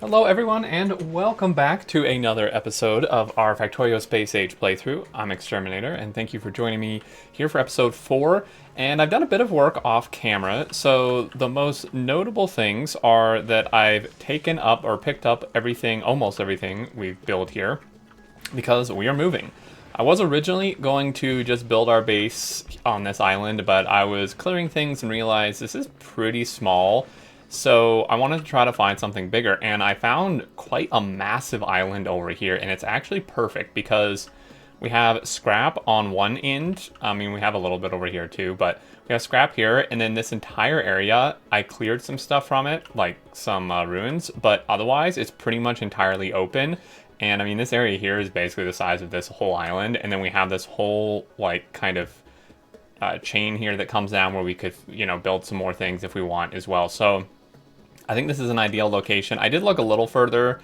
Hello everyone and welcome back to another episode of our Factorio Space Age playthrough. I'm Exterminator and thank you for joining me here for episode 4. And I've done a bit of work off camera, so the most notable things are that I've taken up or picked up everything, almost everything we've built here, because we are moving. I was originally going to just build our base on this island, but I was clearing things and realized this is pretty small. So I wanted to try to find something bigger, and I found quite a massive island over here, and it's actually perfect because we have scrap on one end. I mean, we have a little bit over here too, but we have scrap here, and then this entire area, I cleared some stuff from it, like some ruins, but otherwise it's pretty much entirely open. And I mean, this area here is basically the size of this whole island, and then we have this whole, like, kind of chain here that comes down where we could, you know, build some more things if we want as well. So I think this is an ideal location. I did look a little further.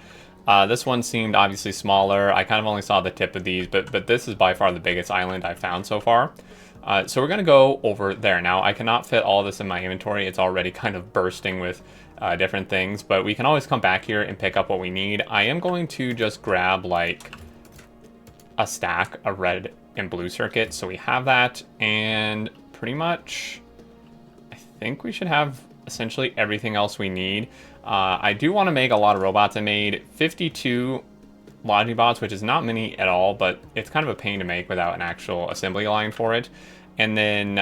This one seemed obviously smaller. I kind of only saw the tip of these, but this is by far the biggest island I've found so far. So we're going to go over there. Now, I cannot fit all this in my inventory. It's already kind of bursting with different things, but we can always come back here and pick up what we need. I am going to just grab, like, a stack of red and blue circuits, so we have that, and pretty much I think we should have essentially everything else we need. I do want to make a lot of robots. I made 52 Logibots, which is not many at all, but it's kind of a pain to make without an actual assembly line for it. And then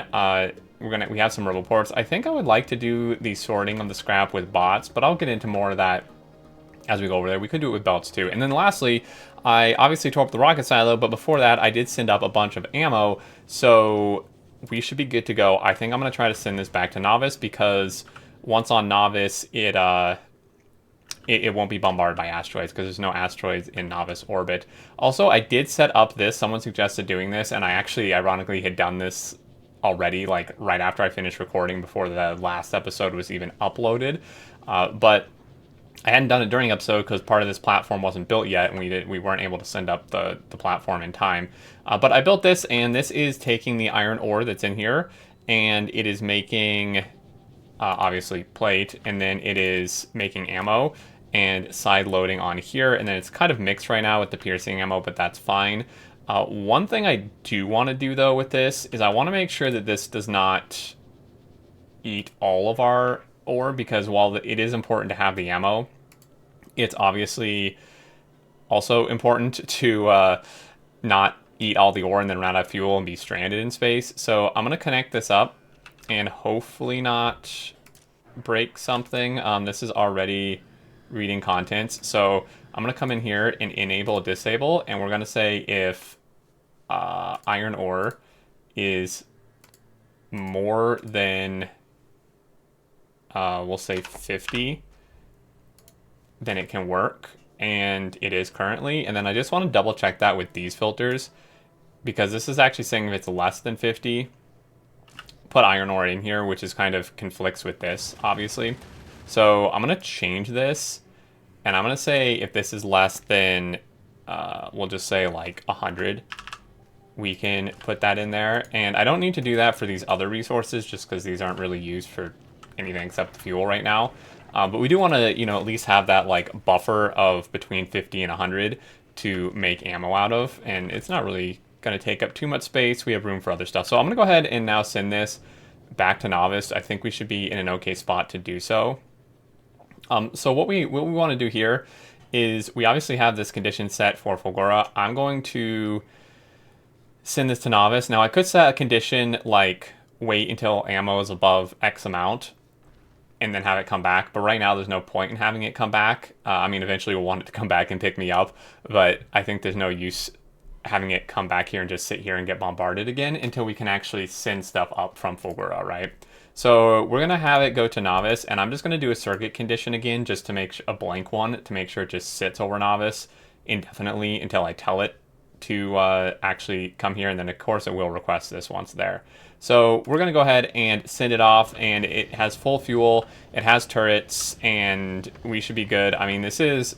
we have some roboports. I think I would like to do the sorting of the scrap with bots, but I'll get into more of that as we go over there. We could do it with belts too. And then lastly, I obviously tore up the rocket silo, but before that I did send up a bunch of ammo, so we should be good to go. I think I'm going to try to send this back to Nauvis, because once on Nauvis, it won't be bombarded by asteroids, because there's no asteroids in Nauvis orbit. Also, I did set up this. Someone suggested doing this, and I actually, ironically, had done this already, like, right after I finished recording, before the last episode was even uploaded. But I hadn't done it during episode because part of this platform wasn't built yet, and we weren't able to send up the platform in time. But I built this, and this is taking the iron ore that's in here, and it is making, obviously, plate, and then it is making ammo and side loading on here, and then it's kind of mixed right now with the piercing ammo, but that's fine. One thing I do want to do, though, with this is I want to make sure that this does not eat all of our ore, because while it is important to have the ammo, it's obviously also important to not eat all the ore and then run out of fuel and be stranded in space. So I'm going to connect this up and hopefully not break something. This is already reading contents, so I'm going to come in here and enable disable, and we're going to say if iron ore is more than we'll say 50, then it can work, and it is currently. And then I just want to double check that with these filters, because this is actually saying if it's less than 50, put iron ore in here, which is kind of conflicts with this, obviously. So I'm going to change this, and I'm going to say if this is less than, we'll just say like 100, we can put that in there. And I don't need to do that for these other resources, just because these aren't really used for anything except fuel right now. But we do want to, you know, at least have that, like, buffer of between 50 and 100 to make ammo out of, and it's not really going to take up too much space. We have room for other stuff. So I'm going to go ahead and now send this back to Nauvis. I think we should be in an okay spot to do so. So what we want to do here is we obviously have this condition set for Fulgora. I'm going to send this to Nauvis. Now, I could set a condition like wait until ammo is above X amount and then have it come back, but right now there's no point in having it come back. I mean, eventually we'll want it to come back and pick me up, but I think there's no use having it come back here and just sit here and get bombarded again until we can actually send stuff up from Fulgora, right? So we're gonna have it go to Nauvis, and I'm just gonna do a circuit condition again, just to make a blank one, to make sure it just sits over Nauvis indefinitely until I tell it to actually come here, and then of course it will request this once there. So we're going to go ahead and send it off, and it has full fuel, it has turrets, and we should be good. I mean, this is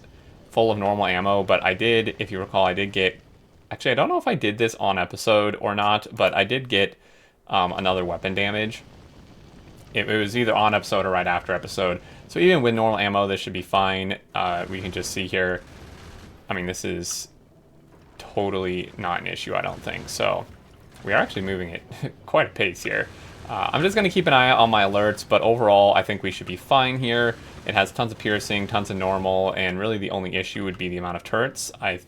full of normal ammo, but I did, if you recall, I did get, actually I don't know if I did this on episode or not, but I did get another weapon damage. it was either on episode or right after episode. So even with normal ammo, this should be fine. We can just see here. I mean, this is totally not an issue, I don't think. So we are actually moving it quite a pace here. I'm just going to keep an eye out on my alerts, but overall, I think we should be fine here. It has tons of piercing, tons of normal, and really the only issue would be the amount of turrets, I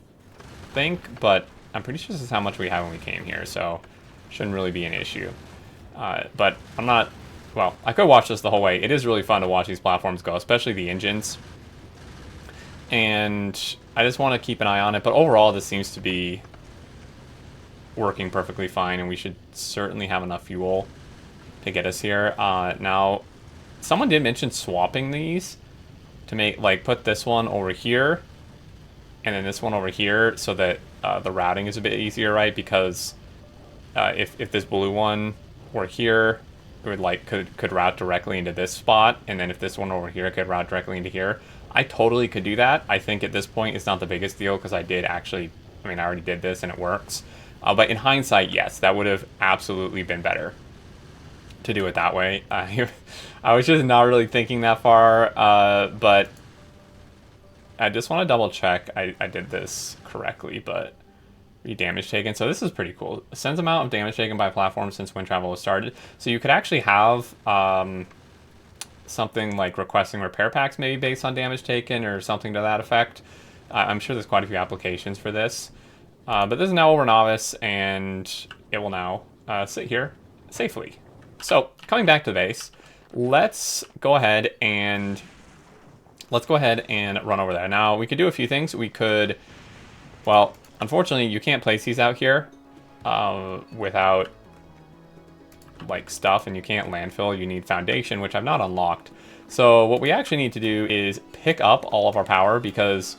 think, but I'm pretty sure this is how much we had when we came here, so shouldn't really be an issue. But I'm not... Well, I could watch this the whole way. It is really fun to watch these platforms go, especially the engines. And I just want to keep an eye on it, but overall this seems to be working perfectly fine, and we should certainly have enough fuel to get us here. Now, someone did mention swapping these to make, like, put this one over here and then this one over here so that the routing is a bit easier, right? Because if this blue one were here, it would, like, could route directly into this spot, and then if this one over here could route directly into here. I totally could do that. I think at this point it's not the biggest deal because I did actually, I mean, I already did this and it works. But in hindsight, yes, that would have absolutely been better to do it that way. I was just not really thinking that far, but I just want to double check I did this correctly, but damage taken. So this is pretty cool. Sends amount of damage taken by platform since wind travel was started. So you could actually have something like requesting repair packs maybe based on damage taken or something to that effect. I'm sure there's quite a few applications for this. But this is now over Nauvis, and it will now sit here safely. So coming back to the base, let's go ahead and run over there. Now we could do a few things. We could, well, unfortunately you can't place these out here without like stuff, and you can't landfill. You need foundation, which I've not unlocked. So what we actually need to do is pick up all of our power, because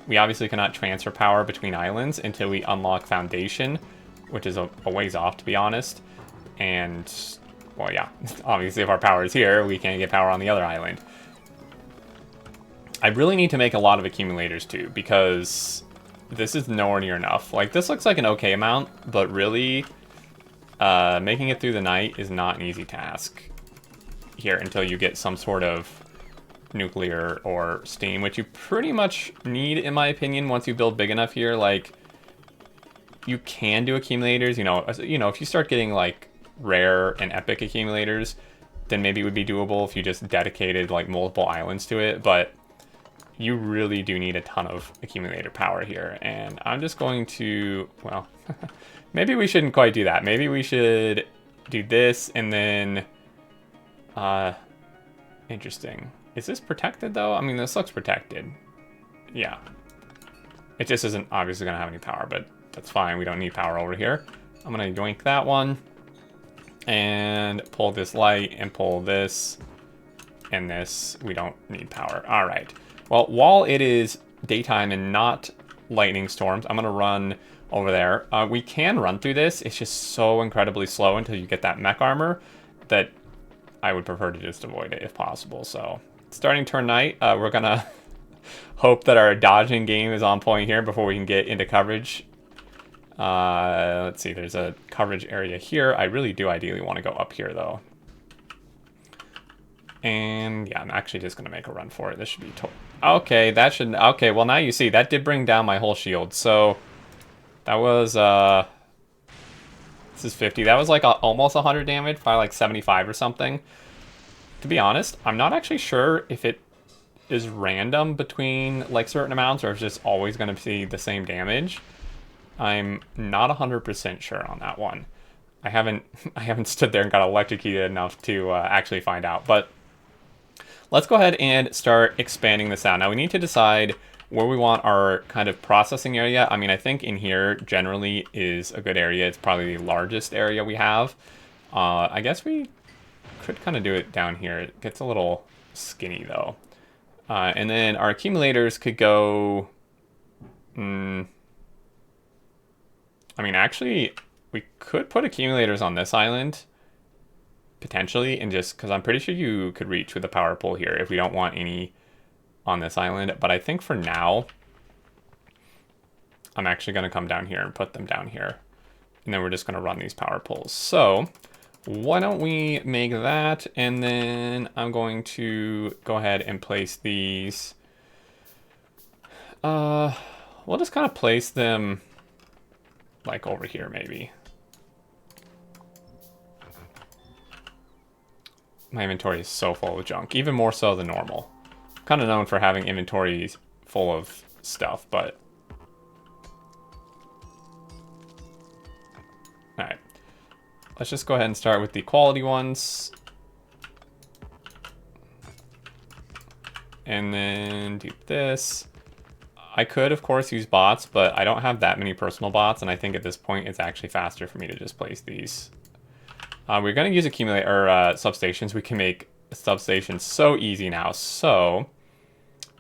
we obviously cannot transfer power between islands until we unlock foundation, which is a ways off, to be honest. And, well, yeah, obviously if our power is here, we can't get power on the other island. I really need to make a lot of accumulators too, because this is nowhere near enough. Like, this looks like an okay amount, but really, making it through the night is not an easy task here until you get some sort of nuclear or steam, which you pretty much need, in my opinion, once you build big enough here. Like, you can do accumulators, you know, if you start getting like rare and epic accumulators, then maybe it would be doable if you just dedicated like multiple islands to it, but you really do need a ton of accumulator power here. And I'm just going to, well, maybe we shouldn't quite do that. Maybe we should do this and then, interesting. Is this protected though? I mean, this looks protected. Yeah. It just isn't obviously gonna have any power, but that's fine. We don't need power over here. I'm gonna yoink that one and pull this light and pull this and this. We don't need power. All right. Well, while it is daytime and not lightning storms, I'm gonna run over there. We can run through this. It's just so incredibly slow until you get that mech armor that I would prefer to just avoid it if possible. So starting turn night, we're gonna hope that our dodging game is on point here before we can get into coverage. Let's see, there's a coverage area here. I really do ideally want to go up here though. And yeah, I'm actually just gonna make a run for it. This should be okay. That should, okay. Well, now you see that did bring down my whole shield. So that was this is 50. That was like almost 100 damage, probably like 75 or something. To be honest, I'm not actually sure if it is random between like certain amounts or if it's just always going to be the same damage. I'm not 100% sure on that one. I haven't stood there and got electrocuted enough to actually find out. But let's go ahead and start expanding this out. Now we need to decide where we want our kind of processing area. I mean, I think in here generally is a good area. It's probably the largest area we have. I guess we could kind of do it down here. It gets a little skinny though. And then our accumulators could go... I mean, actually, we could put accumulators on this island, potentially, and just, because I'm pretty sure you could reach with a power pole here if we don't want any on this island. But I think for now, I'm actually going to come down here and put them down here. And then we're just going to run these power poles. So why don't we make that, and then I'm going to go ahead and place these. We'll just kind of place them like over here maybe. My inventory is so full of junk, even more so than normal. I'm kind of known for having inventories full of stuff, but... Alright. Let's just go ahead and start with the quality ones. And then do this. I could, of course, use bots, but I don't have that many personal bots, and I think at this point it's actually faster for me to just place these. We're going to use substations. We can make substations so easy now. So,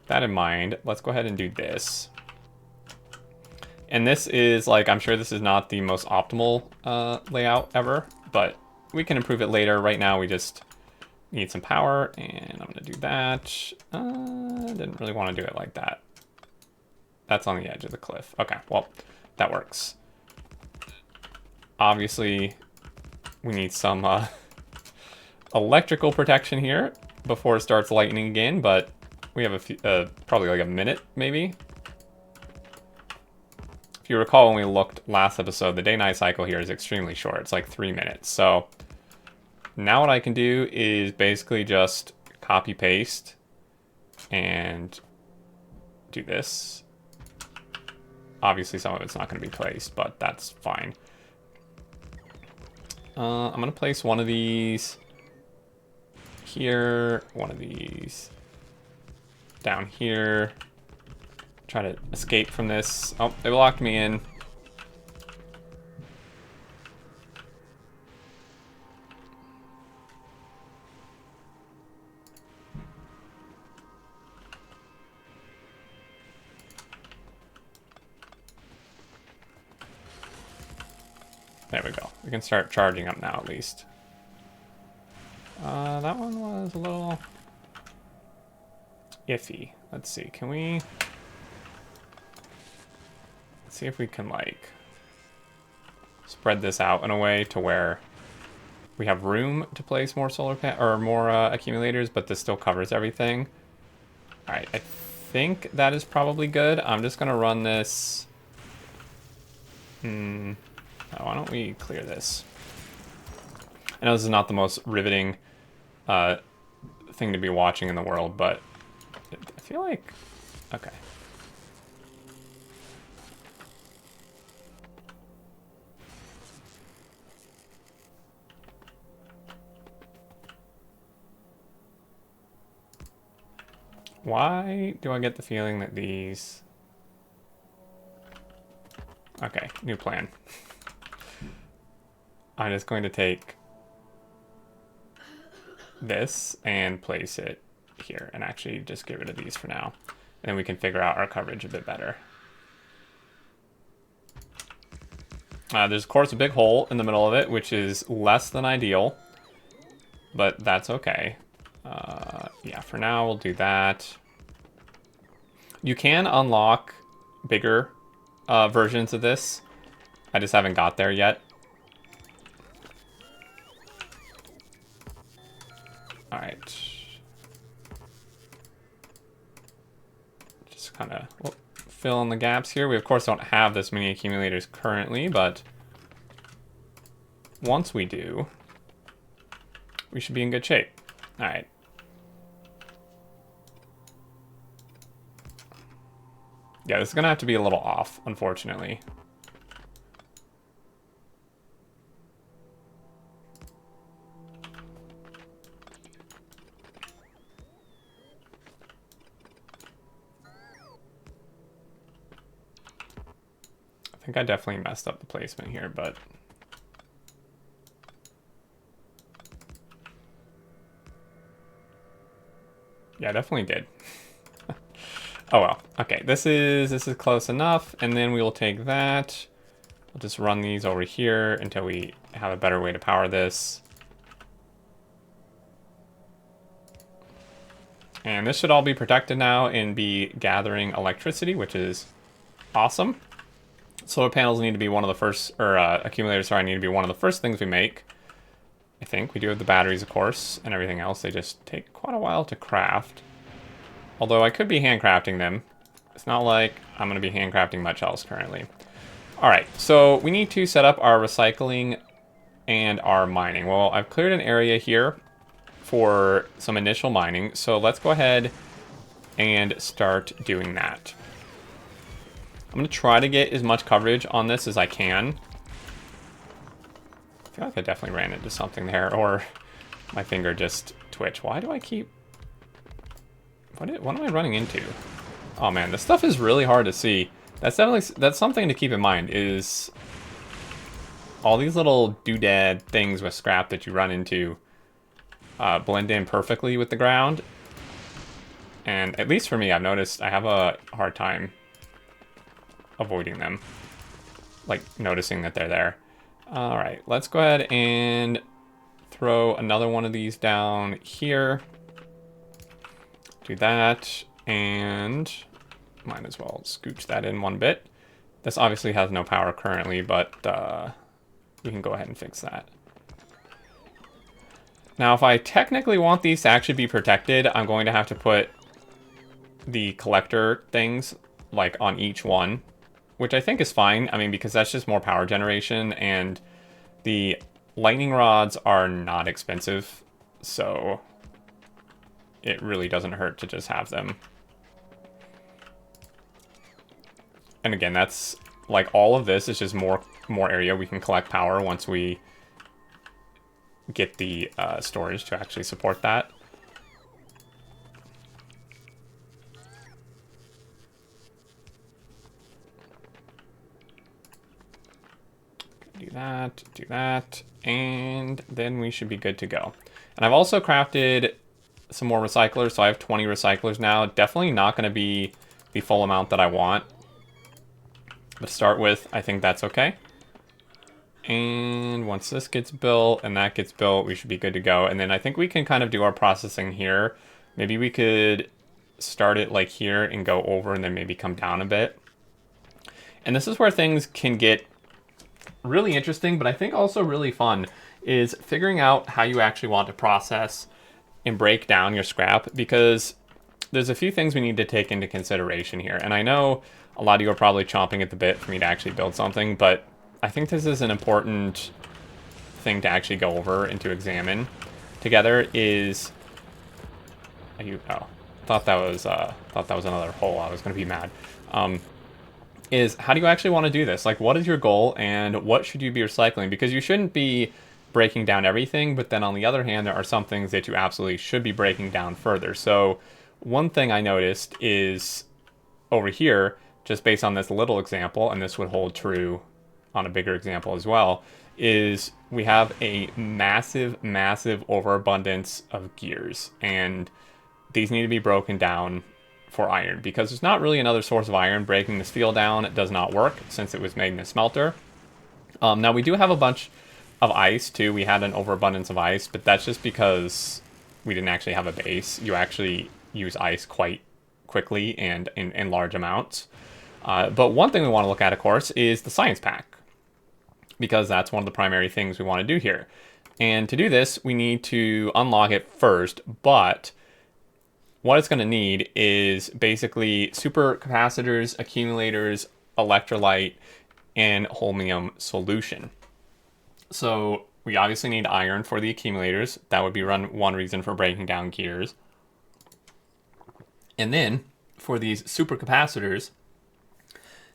that in mind, let's go ahead and do this. And this is, like, I'm sure this is not the most optimal layout ever, but we can improve it later. Right now, we just need some power, and I'm going to do that. Didn't really want to do it like that. That's on the edge of the cliff. Okay, well, that works. Obviously, we need some electrical protection here before it starts lightning again, but we have a few, probably like a minute, maybe. If you recall when we looked last episode, the day-night cycle here is extremely short. It's like 3 minutes. So now what I can do is basically just copy-paste and do this. Obviously, some of it's not going to be placed, but that's fine. I'm going to place one of these here, one of these down here. Try to escape from this. Oh, they locked me in. There we go. We can start charging up now, at least. That one was a little iffy. Let's see. Can we... Let's see if we can, like, spread this out in a way to where we have room to place more more accumulators, but this still covers everything. All right. I think that is probably good. I'm just going to run this... Why don't we clear this? I know this is not the most riveting thing to be watching in the world, but I feel like... Okay. Why do I get the feeling that these... Okay, new plan. I'm just going to take this and place it here and actually just get rid of these for now. And then we can figure out our coverage a bit better. There's, of course, a big hole in the middle of it, which is less than ideal, but that's okay. Yeah, for now, we'll do that. You can unlock bigger versions of this. I just haven't got there yet. All right. Just kind of fill in the gaps here. We, of course, don't have this many accumulators currently, but once we do, we should be in good shape. All right. Yeah, this is going to have to be a little off, unfortunately. I think I definitely messed up the placement here, but... Yeah, I definitely did. Oh well. Okay, this is close enough, and then we will take that. We'll just run these over here until we have a better way to power this. And this should all be protected now and be gathering electricity, which is awesome. Solar panels need to be one of the first, or accumulators, sorry, need to be one of the first things we make. I think we do have the batteries, of course, and everything else. They just take quite a while to craft. Although I could be handcrafting them. It's not like I'm going to be handcrafting much else currently. All right, so we need to set up our recycling and our mining. Well, I've cleared an area here for some initial mining, so let's go ahead and start doing that. I'm going to try to get as much coverage on this as I can. I feel like I definitely ran into something there, or my finger just twitched. Why do I keep... What am I running into? Oh man, this stuff is really hard to see. That's something to keep in mind, is all these little doodad things with scrap that you run into blend in perfectly with the ground. And at least for me, I've noticed I have a hard time avoiding them. Like, noticing that they're there. Alright, let's go ahead and throw another one of these down here. Do that, and might as well scooch that in one bit. This obviously has no power currently, but we can go ahead and fix that. Now, if I technically want these to actually be protected, I'm going to have to put the collector things, like, on each one, which I think is fine. I mean, because that's just more power generation, and the lightning rods are not expensive, so it really doesn't hurt to just have them. And again, that's like all of this is just more area we can collect power once we get the storage to actually support that. Do that, and then we should be good to go. And I've also crafted some more recyclers, so I have 20 recyclers now. Definitely not going to be the full amount that I want. But to start with, I think that's okay. And once this gets built and that gets built, we should be good to go. And then I think we can kind of do our processing here. Maybe we could start it like here and go over and then maybe come down a bit. And this is where things can get really interesting, but I think also really fun, is figuring out how you actually want to process and break down your scrap, because there's a few things we need to take into consideration here. And I know a lot of you are probably chomping at the bit for me to actually build something, but I think this is an important thing to actually go over and to examine together. Is thought that was another hole. I was going to be mad. Is how do you actually want to do this? Like, what is your goal and what should you be recycling? Because you shouldn't be breaking down everything, but then on the other hand, there are some things that you absolutely should be breaking down further. So one thing I noticed is over here, just based on this little example, and this would hold true on a bigger example as well, is we have a massive overabundance of gears, and these need to be broken down for iron, because there's not really another source of iron. Breaking the steel down, it does not work since it was made in a smelter. Now we do have a bunch of ice too. We had an overabundance of ice, but that's just because we didn't actually have a base. You actually use ice quite quickly and in large amounts. But one thing we want to look at, of course, is the science pack, because that's one of the primary things we want to do here. And to do this, we need to unlock it first, but what it's going to need is basically supercapacitors, accumulators, electrolyte, and holmium solution. So we obviously need iron for the accumulators. That would be one reason for breaking down gears. And then for these supercapacitors,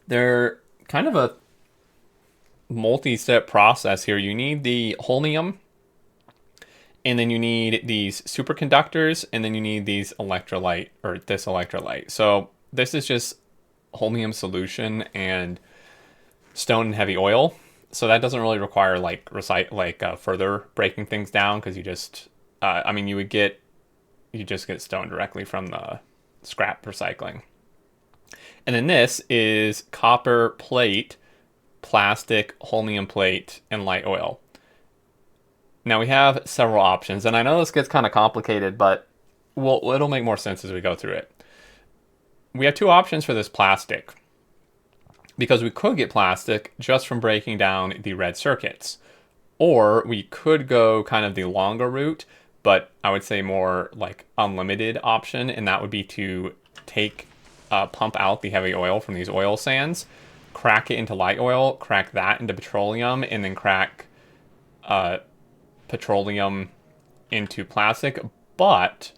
they're kind of a multi-step process here. You need the holmium, and then you need these superconductors, and then you need these electrolyte, or this electrolyte. So this is just holmium solution and stone and heavy oil. So that doesn't really require further breaking things down, because you just, you just get stone directly from the scrap recycling. And then this is copper plate, plastic, holmium plate, and light oil. Now we have several options, and I know this gets kind of complicated, but it'll make more sense as we go through it. We have two options for this plastic, because we could get plastic just from breaking down the red circuits, Or we could go kind of the longer route, but I would say more like unlimited option, and that would be to pump out the heavy oil from these oil sands, crack it into light oil, crack that into petroleum, and then crack petroleum into plastic. But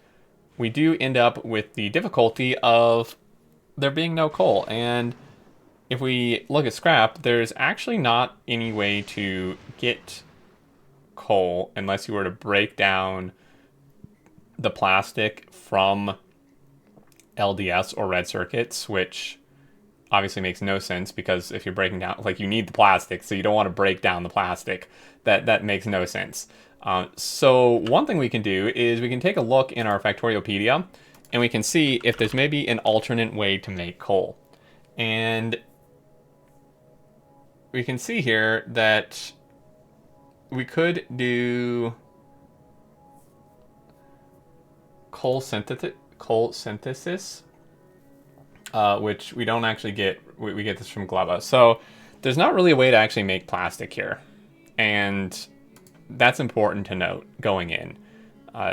we do end up with the difficulty of there being no coal. And if we look at scrap, there's actually not any way to get coal unless you were to break down the plastic from LDS or red circuits, which obviously makes no sense because if you're breaking down, like, you need the plastic, so you don't want to break down the plastic. That makes no sense. So one thing we can do is we can take a look in our Factoriopedia and we can see if there's maybe an alternate way to make coal. And we can see here that we could do coal synthesis, which we don't actually get. We get this from Gleva. So there's not really a way to actually make plastic here. And that's important to note going in,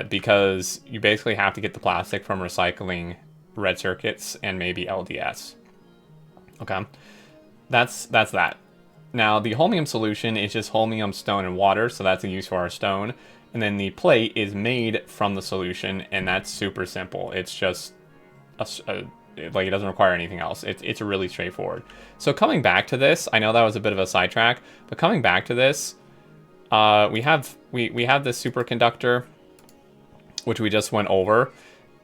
because you basically have to get the plastic from recycling red circuits and maybe LDS. Okay, that's that. Now the holmium solution is just holmium, stone, and water, so that's a use for our stone. And then the plate is made from the solution, and that's super simple. It's just like, it doesn't require anything else. It's really straightforward. So coming back to this, I know that was a bit of a sidetrack, but coming back to this, we have this superconductor, which we just went over,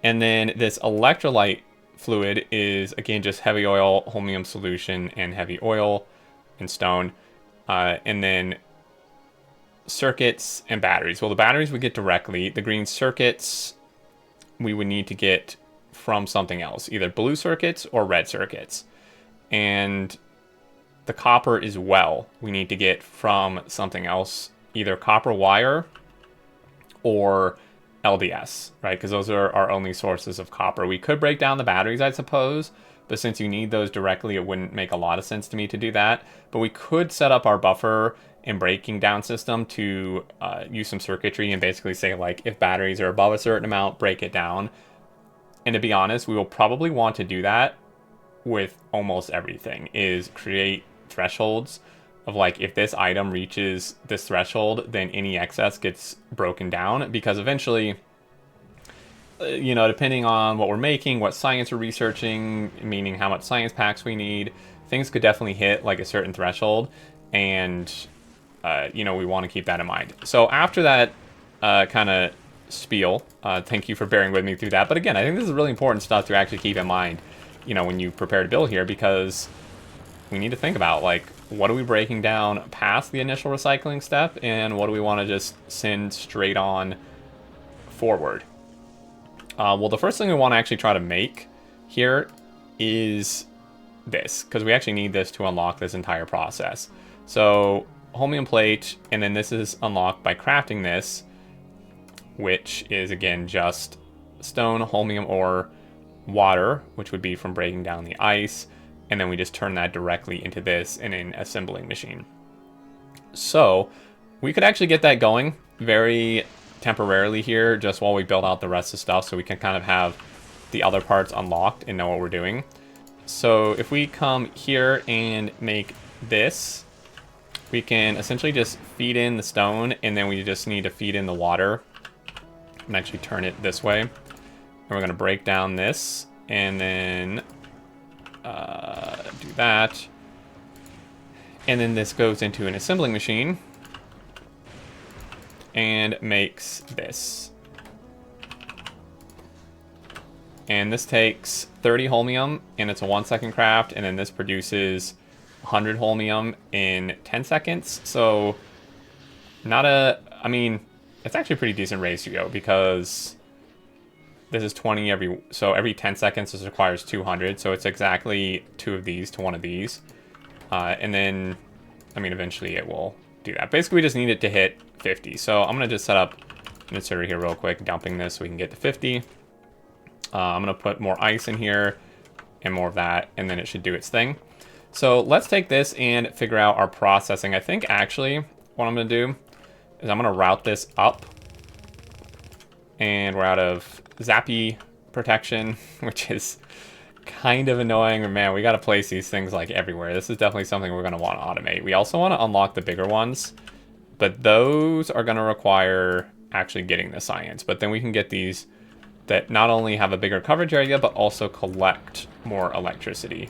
and then this electrolyte fluid is again just heavy oil, holmium solution, and heavy oil and stone, and then circuits and batteries. Well, the batteries we get directly. The green circuits we would need to get from something else, either blue circuits or red circuits. And the copper as well, we need to get from something else, either copper wire or LDS, right? Because those are our only sources of copper. We could break down the batteries, I suppose, but since you need those directly, it wouldn't make a lot of sense to me to do that. But we could set up our buffer and breaking down system to use some circuitry and basically say, like, if batteries are above a certain amount, break it down. And to be honest, we will probably want to do that with almost everything, is create thresholds of, like, if this item reaches this threshold, then any excess gets broken down, because eventually, you know, depending on what we're making, what science we're researching, meaning how much science packs we need, things could definitely hit like a certain threshold, and you know, we want to keep that in mind. So after that kind of spiel, thank you for bearing with me through that. But again, I think this is really important stuff to actually keep in mind, you know, when you prepare to build here, because we need to think about, like, what are we breaking down past the initial recycling step, and what do we want to just send straight on forward. Well, the first thing we want to actually try to make here is this, because we actually need this to unlock this entire process. So holmium plate, and then this is unlocked by crafting this, which is again just stone, holmium ore, water, which would be from breaking down the ice, and then we just turn that directly into this in an assembling machine. So we could actually get that going very temporarily here, just while we build out the rest of the stuff, so we can kind of have the other parts unlocked and know what we're doing. So if we come here and make this, we can essentially just feed in the stone, and then we just need to feed in the water and actually turn it this way. And we're going to break down this, and then do that. And then this goes into an assembling machine and makes this. And this takes 30 holmium, and it's a 1-second craft, and then this produces 100 holmium in 10 seconds. So not a, I mean, it's actually a pretty decent ratio, because this is 20 every 10 seconds this requires 200, so it's exactly 2 of these to 1 of these. And then, I mean, eventually it will do that. Basically, we just need it to hit 50. So I'm going to just set up an inserter here real quick, dumping this so we can get to 50. I'm going to put more ice in here and more of that, and then it should do its thing. So let's take this and figure out our processing. I think actually what I'm going to do is I'm going to route this up. And we're out of zappy protection, which is kind of annoying. Man, we got to place these things like everywhere. This is definitely something we're going to want to automate. We also want to unlock the bigger ones, but those are going to require actually getting the science. But then we can get these that not only have a bigger coverage area, but also collect more electricity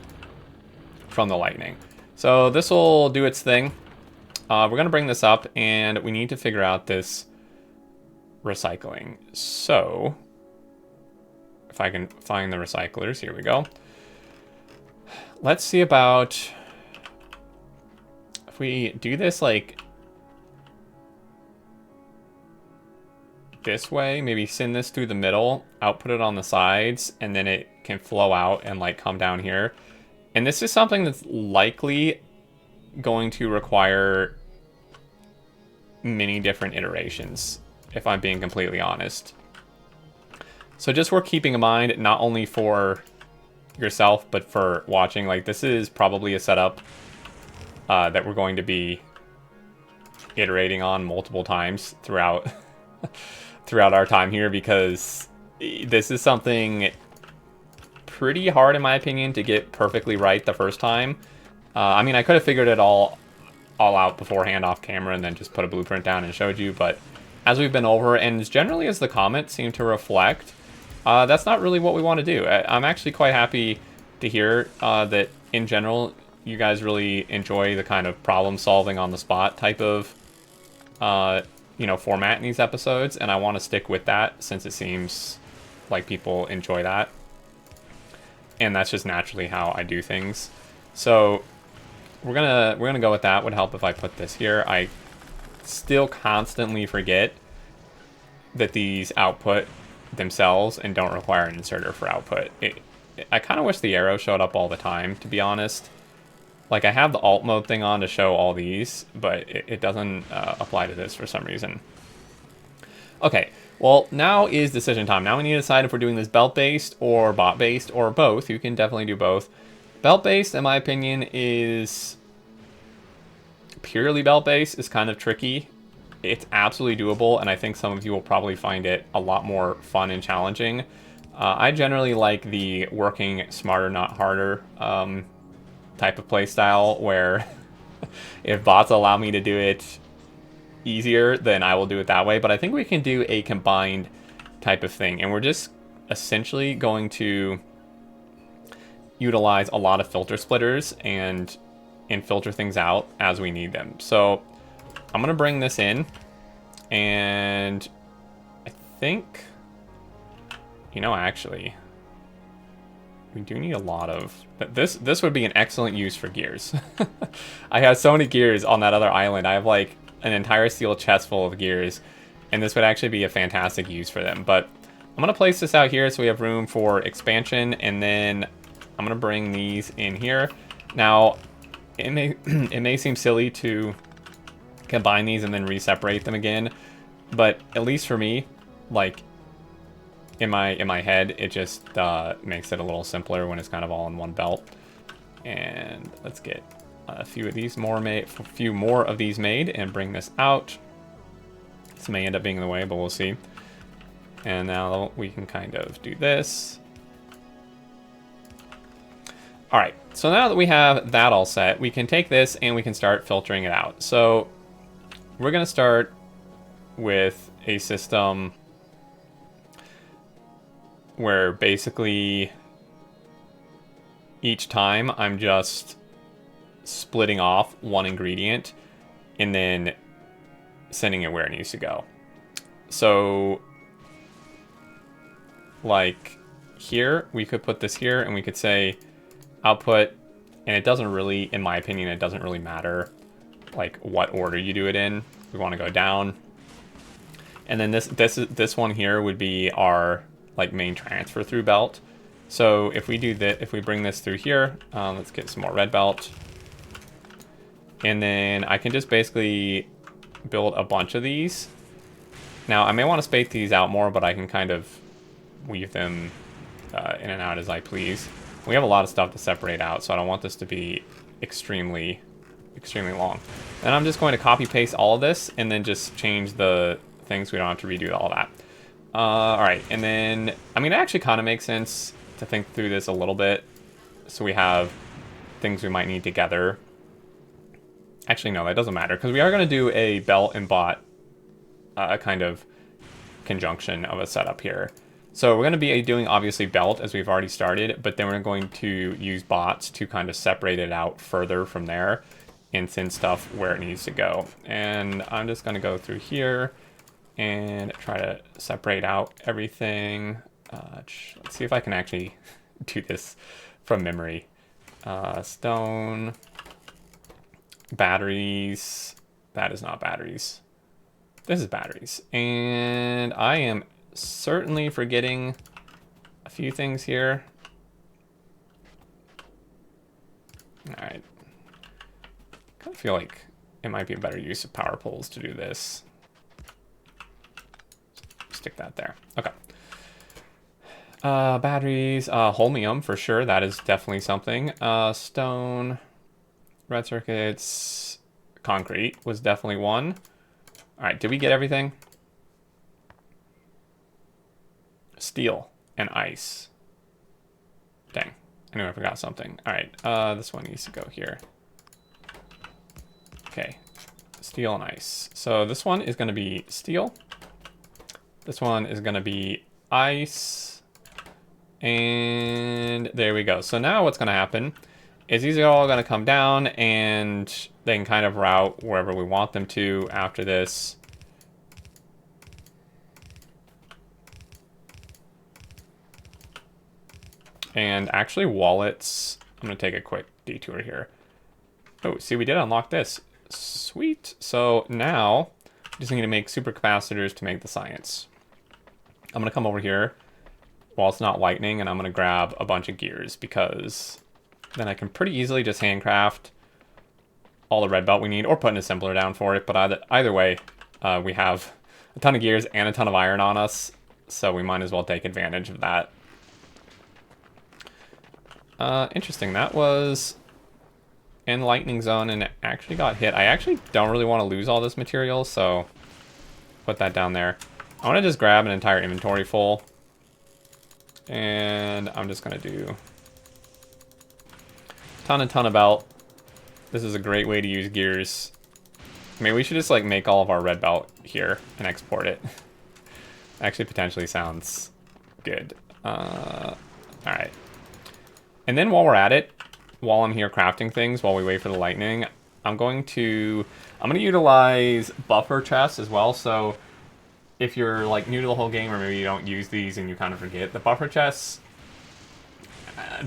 from the lightning. So this will do its thing. We're going to bring this up, and we need to figure out this recycling. So if I can find the recyclers, here we go. Let's see about if we do this like this way, maybe send this through the middle, output it on the sides, and then it can flow out and like come down here. And this is something that's likely going to require many different iterations, if I'm being completely honest. So just worth keeping in mind, not only for yourself, but for watching. Like, this is probably a setup that we're going to be iterating on multiple times throughout throughout our time here, because this is something pretty hard, in my opinion, to get perfectly right the first time. I mean, I could have figured it all out beforehand off camera and then just put a blueprint down and showed you, but as we've been over, and generally as the comments seem to reflect, that's not really what we want to do. I'm actually quite happy to hear that in general you guys really enjoy the kind of problem solving on the spot type of format in these episodes, and I want to stick with that since it seems like people enjoy that, and that's just naturally how I do things. So we're gonna go with that. Would help if I put this here. I still constantly forget that these output themselves and don't require an inserter for output. I kind of wish the arrow showed up all the time, to be honest. Like, I have the alt mode thing on to show all these, but it doesn't apply to this for some reason. Okay, well, now is decision time. Now we need to decide if we're doing this belt-based or bot-based or both. You can definitely do both. Belt-based, in my opinion, is purely belt-based is kind of tricky. It's absolutely doable, and I think some of you will probably find it a lot more fun and challenging. I generally like the working smarter, not harder type of play style, where if bots allow me to do it easier, then I will do it that way. But I think we can do a combined type of thing, and we're just essentially going to utilize a lot of filter splitters and filter things out as we need them. So I'm gonna bring this in, and I think, actually, we do need a lot of this would be an excellent use for gears. I have so many gears on that other island. I have like an entire steel chest full of gears, and this would actually be a fantastic use for them. But I'm gonna place this out here so we have room for expansion, and then I'm gonna bring these in here. Now, it may seem silly to combine these and then re-separate them again, but at least for me, like, in my head, it just makes it a little simpler when it's kind of all in one belt. And let's get a few of these more of these made and bring this out. This may end up being in the way, but we'll see. And now we can kind of do this. All right, so now that we have that all set, we can take this and we can start filtering it out. So we're gonna start with a system where basically each time I'm just splitting off one ingredient and then sending it where it needs to go. So like here, we could put this here and we could say output, and it doesn't really, in my opinion, it doesn't really matter like what order you do it in. We want to go down, and then this one here would be our like main transfer through belt. So if we do that, if we bring this through here, let's get some more red belt, and then I can just basically build a bunch of these. Now I may want to space these out more, but I can kind of weave them in and out as I please. We have a lot of stuff to separate out, so I don't want this to be extremely extremely long. And I'm just going to copy paste all of this and then just change the things. We don't have to redo all that. All right, and then, I mean, it actually kind of makes sense to think through this a little bit. So we have things we might need together. Actually, no, that doesn't matter, because we are going to do a belt and bot kind of conjunction of a setup here. So we're going to be doing, obviously, belt, as we've already started, but then we're going to use bots to kind of separate it out further from there and send stuff where it needs to go. And I'm just going to go through here and try to separate out everything. Let's see if I can actually do this from memory. Stone, batteries. That is not batteries. This is batteries. And I am certainly forgetting a few things here. All right. Kind of feel like it might be a better use of power poles to do this. Stick that there. Okay. Batteries, holmium for sure. That is definitely something. Stone, red circuits, concrete was definitely one. All right, did we get everything? Steel and ice. Dang, I knew I forgot something. All right, this one needs to go here. Okay, steel and ice. So this one is going to be steel. This one is going to be ice. And there we go. So now what's going to happen is these are all going to come down and they can kind of route wherever we want them to after this. And actually wallets, I'm going to take a quick detour here. Oh, see, we did unlock this. Sweet. So now just need to make supercapacitors to make the science. I'm going to come over here while it's not lightning, and I'm going to grab a bunch of gears, because then I can pretty easily just handcraft all the red belt we need, or put an assembler down for it. But either way, we have a ton of gears and a ton of iron on us, so we might as well take advantage of that. Interesting. That was in lightning zone, and it actually got hit. I actually don't really want to lose all this material, so put that down there. I want to just grab an entire inventory full. And I'm just going to do ton of belt. This is a great way to use gears. I mean, we should just like make all of our red belt here and export it. Actually, potentially sounds good. All right. And then while we're at it, while I'm here crafting things, while we wait for the lightning, I'm going to utilize buffer chests as well. So if you're like new to the whole game, or maybe you don't use these and you kind of forget, the buffer chests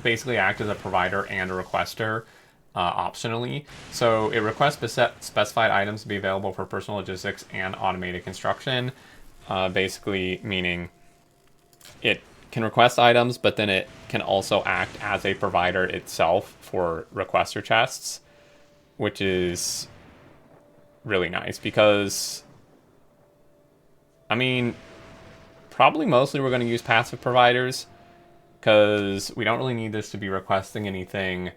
basically act as a provider and a requester optionally. So it requests specified items to be available for personal logistics and automated construction. Basically meaning it can request items, but then it can also act as a provider itself for requester chests, which is really nice because, I mean, probably mostly we're going to use passive providers because we don't really need this to be requesting anything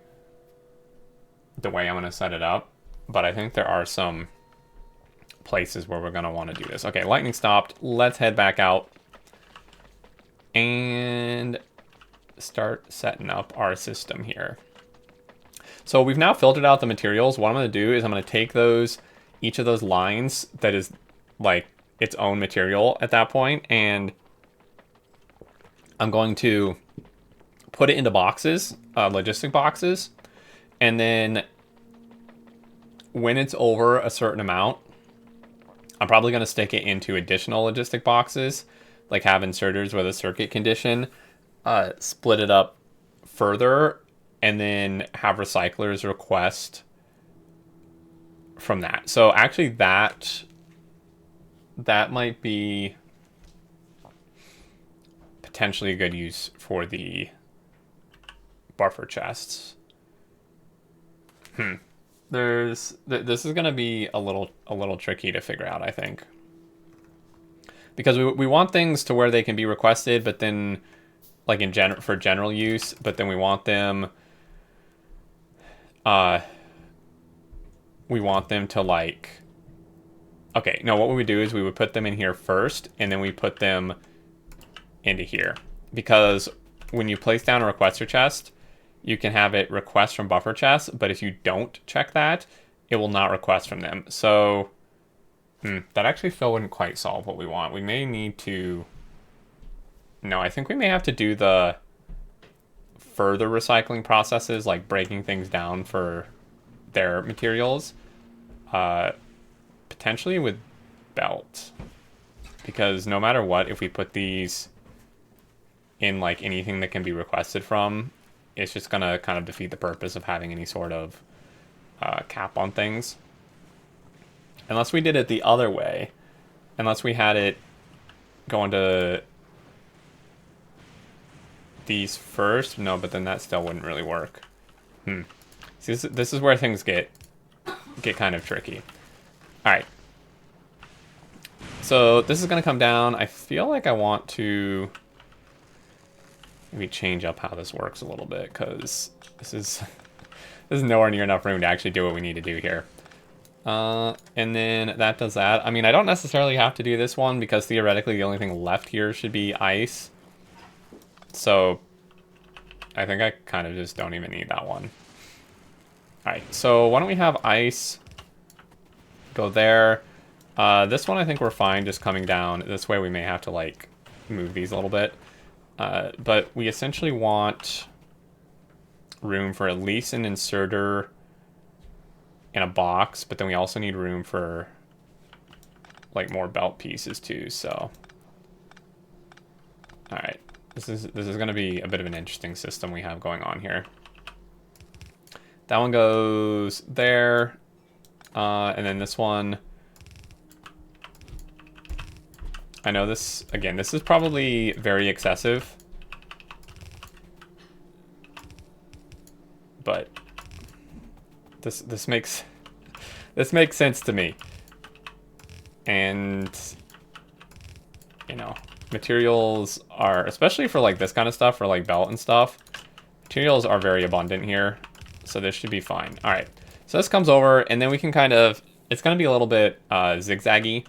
the way I'm going to set it up. But I think there are some places where we're going to want to do this. Okay, lightning stopped. Let's head back out and start setting up our system here. So we've now filtered out the materials. What I'm going to do is I'm going to take each of those lines that is like its own material at that point, and I'm going to put it into boxes, logistic boxes, and then when it's over a certain amount, I'm probably going to stick it into additional logistic boxes, like have inserters with a circuit condition, split it up further, and then have recyclers request from that. So actually that might be potentially a good use for the buffer chests. This is going to be a little tricky to figure out, I think, because we want things to where they can be requested, but then like for general use, but then we want them we want them to like... Okay, no, what we would do is we would put them in here first, and then we put them into here. Because when you place down a requester chest, you can have it request from buffer chests, but if you don't check that, it will not request from them. So that actually still wouldn't quite solve what we want. We may need to... No, I think we may have to do the further recycling processes, like breaking things down for their materials, potentially with belt. Because no matter what, if we put these in like anything that can be requested from, it's just gonna kind of defeat the purpose of having any sort of cap on things. Unless we did it the other way. Unless we had it go into these first. No, but then that still wouldn't really work. See, this is where things get kind of tricky. Alright. So this is going to come down. I feel like I want to maybe change up how this works a little bit, because this is nowhere near enough room to actually do what we need to do here. And then that does that. I mean, I don't necessarily have to do this one, because theoretically the only thing left here should be ice. So I think I kind of just don't even need that one. Alright, so why don't we have ice go there. This one I think we're fine just coming down. This way we may have to like move these a little bit. But we essentially want room for at least an inserter in a box, but then we also need room for like more belt pieces too, so. Alright. This is going to be a bit of an interesting system we have going on here. That one goes there. And then this one. I know this, again, this is probably very excessive. But this makes sense to me. And you know, materials are, especially for like this kind of stuff, for like belt and stuff, materials are very abundant here, so this should be fine. All right, so this comes over, and then we can kind of, it's going to be a little bit zigzaggy,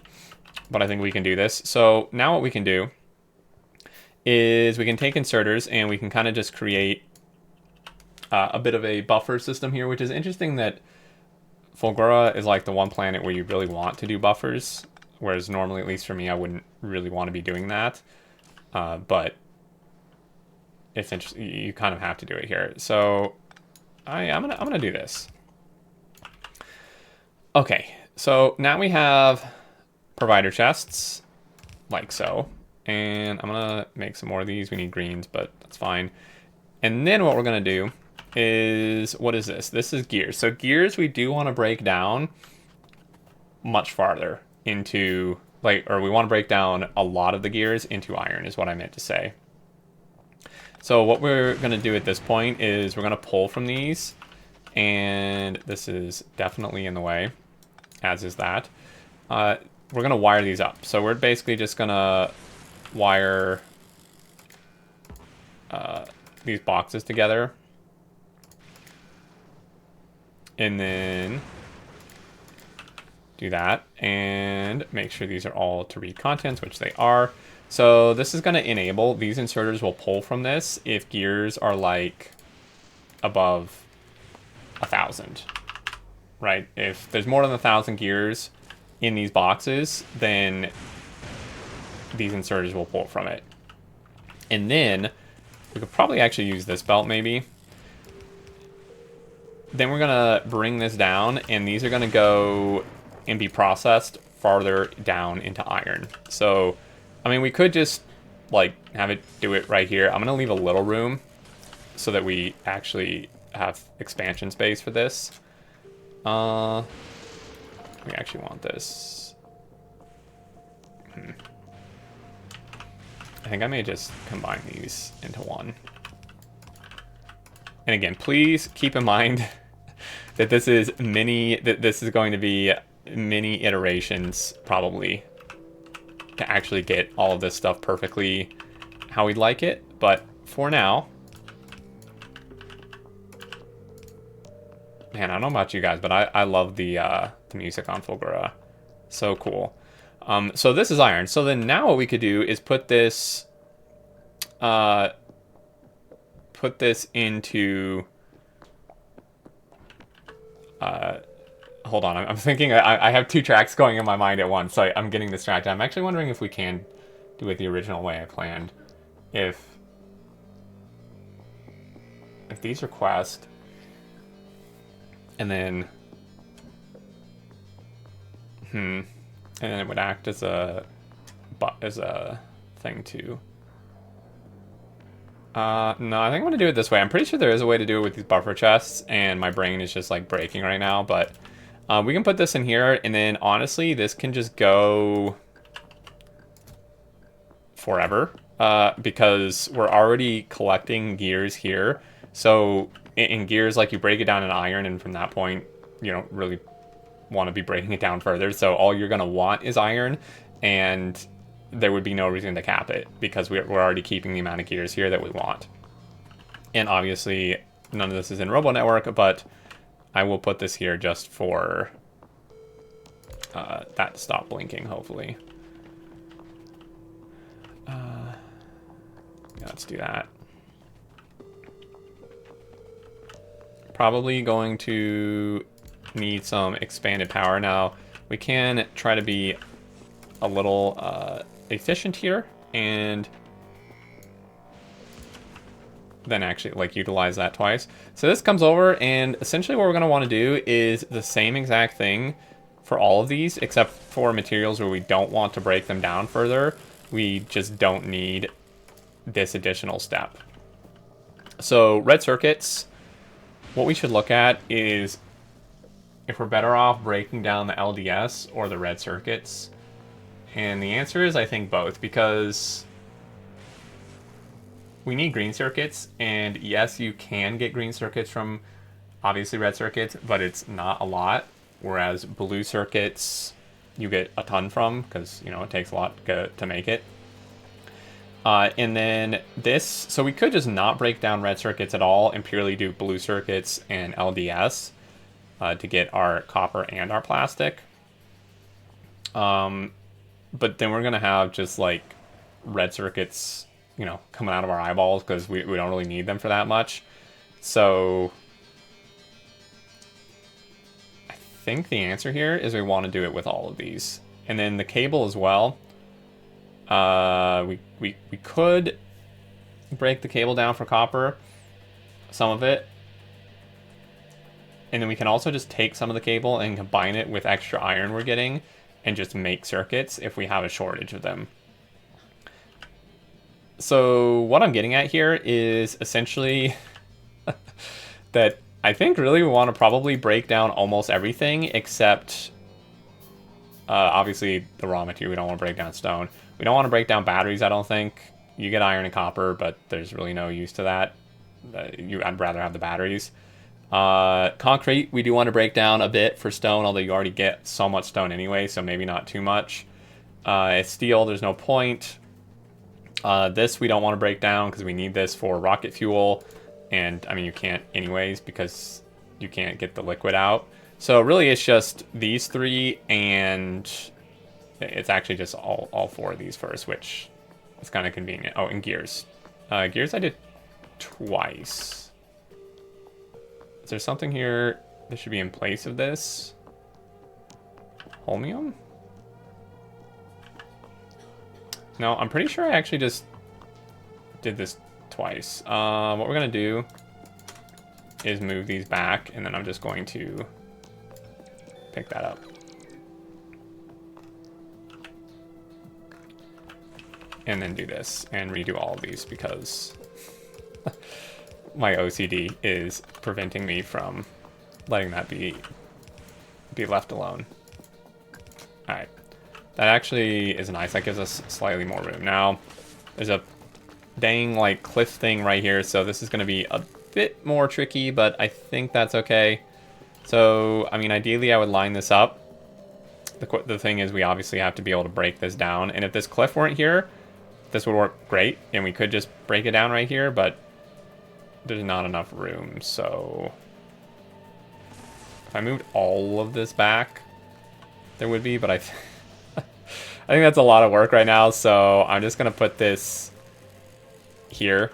but I think we can do this. So now what we can do is we can take inserters and we can kind of just create a bit of a buffer system here, which is interesting that Fulgura is like the one planet where you really want to do buffers, whereas normally, at least for me, I wouldn't really want to be doing that. But it's interesting. You kind of have to do it here. So I'm gonna do this. Okay, so now we have provider chests, like so. And I'm gonna make some more of these. We need greens, but that's fine. And then what we're gonna do is, what is this? This is gears. So gears we do want to break down much farther into, like, or we want to break down a lot of the gears into iron is what I meant to say. So what we're going to do at this point is we're going to pull from these, and this is definitely in the way, as is that. We're going to wire these up. So we're basically just going to wire these boxes together. And then do that and make sure these are all to read contents, which they are. So this is going to enable, these inserters will pull from this if gears are like above 1,000, right? If there's more than 1,000 gears in these boxes, then these inserters will pull from it. And then we could probably actually use this belt maybe. Then we're going to bring this down, and these are going to go and be processed farther down into iron. So, I mean, we could just, like, have it do it right here. I'm going to leave a little room so that we actually have expansion space for this. We actually want this. I think I may just combine these into one. And again, please keep in mind that this is going to be many iterations probably to actually get all of this stuff perfectly how we'd like it. But for now, Man, I don't know about you guys, but I love the music on Fulgura. So cool. So this is iron. So then now what we could do is put this into hold on, I'm thinking I have two tracks going in my mind at once, so I'm getting distracted. I'm actually wondering if we can do it the original way I planned. If these request, and then and then it would act as a thing too. No, I think I'm gonna do it this way. I'm pretty sure there is a way to do it with these buffer chests, and my brain is just like breaking right now, but we can put this in here, and then honestly, this can just go forever, because we're already collecting gears here. So in gears, like, you break it down in iron, and from that point, you don't really want to be breaking it down further. So all you're going to want is iron, and there would be no reason to cap it, because we're already keeping the amount of gears here that we want. And obviously, none of this is in Robo Network, but I will put this here just for that to stop blinking, hopefully. Yeah, let's do that. Probably going to need some expanded power. Now, we can try to be a little efficient here, and then actually like utilize that twice. So this comes over, and essentially what we're going to want to do is the same exact thing for all of these, except for materials where we don't want to break them down further. We just don't need this additional step. So red circuits, what we should look at is if we're better off breaking down the LDS or the red circuits. And the answer is, I think, both, because we need green circuits, and yes, you can get green circuits from obviously red circuits, but it's not a lot, whereas blue circuits you get a ton from, because, you know, it takes a lot to make it. And then this, so we could just not break down red circuits at all and purely do blue circuits and LDS to get our copper and our plastic. But then we're going to have just like red circuits, you know, coming out of our eyeballs, because we don't really need them for that much. So I think the answer here is we want to do it with all of these. And then the cable as well. We could break the cable down for copper, some of it. And then we can also just take some of the cable and combine it with extra iron we're getting and just make circuits if we have a shortage of them. So what I'm getting at here is essentially that I think really we want to probably break down almost everything except obviously the raw material. We don't want to break down stone. We don't want to break down batteries, I don't think. You get iron and copper, but there's really no use to that. I'd rather have the batteries. Concrete, we do want to break down a bit for stone, although you already get so much stone anyway, so maybe not too much. Steel, there's no point. This we don't want to break down because we need this for rocket fuel. And, I mean, you can't anyways because you can't get the liquid out. So really it's just these three, and it's actually just all four of these first, which is kind of convenient. Oh, and gears. Gears I did twice. Is there something here that should be in place of this? Holmium? No, I'm pretty sure I actually just did this twice. What we're going to do is move these back, and then I'm just going to pick that up. And then do this, and redo all of these, because my OCD is preventing me from letting that be left alone. Alright. That actually is nice. That gives us slightly more room. Now, there's a dang, like, cliff thing right here, so this is going to be a bit more tricky, but I think that's okay. So, I mean, ideally I would line this up. The thing is, we obviously have to be able to break this down, and if this cliff weren't here, this would work great, and we could just break it down right here, but there's not enough room, so If I moved all of this back, there would be, but I think that's a lot of work right now, so I'm just going to put this here.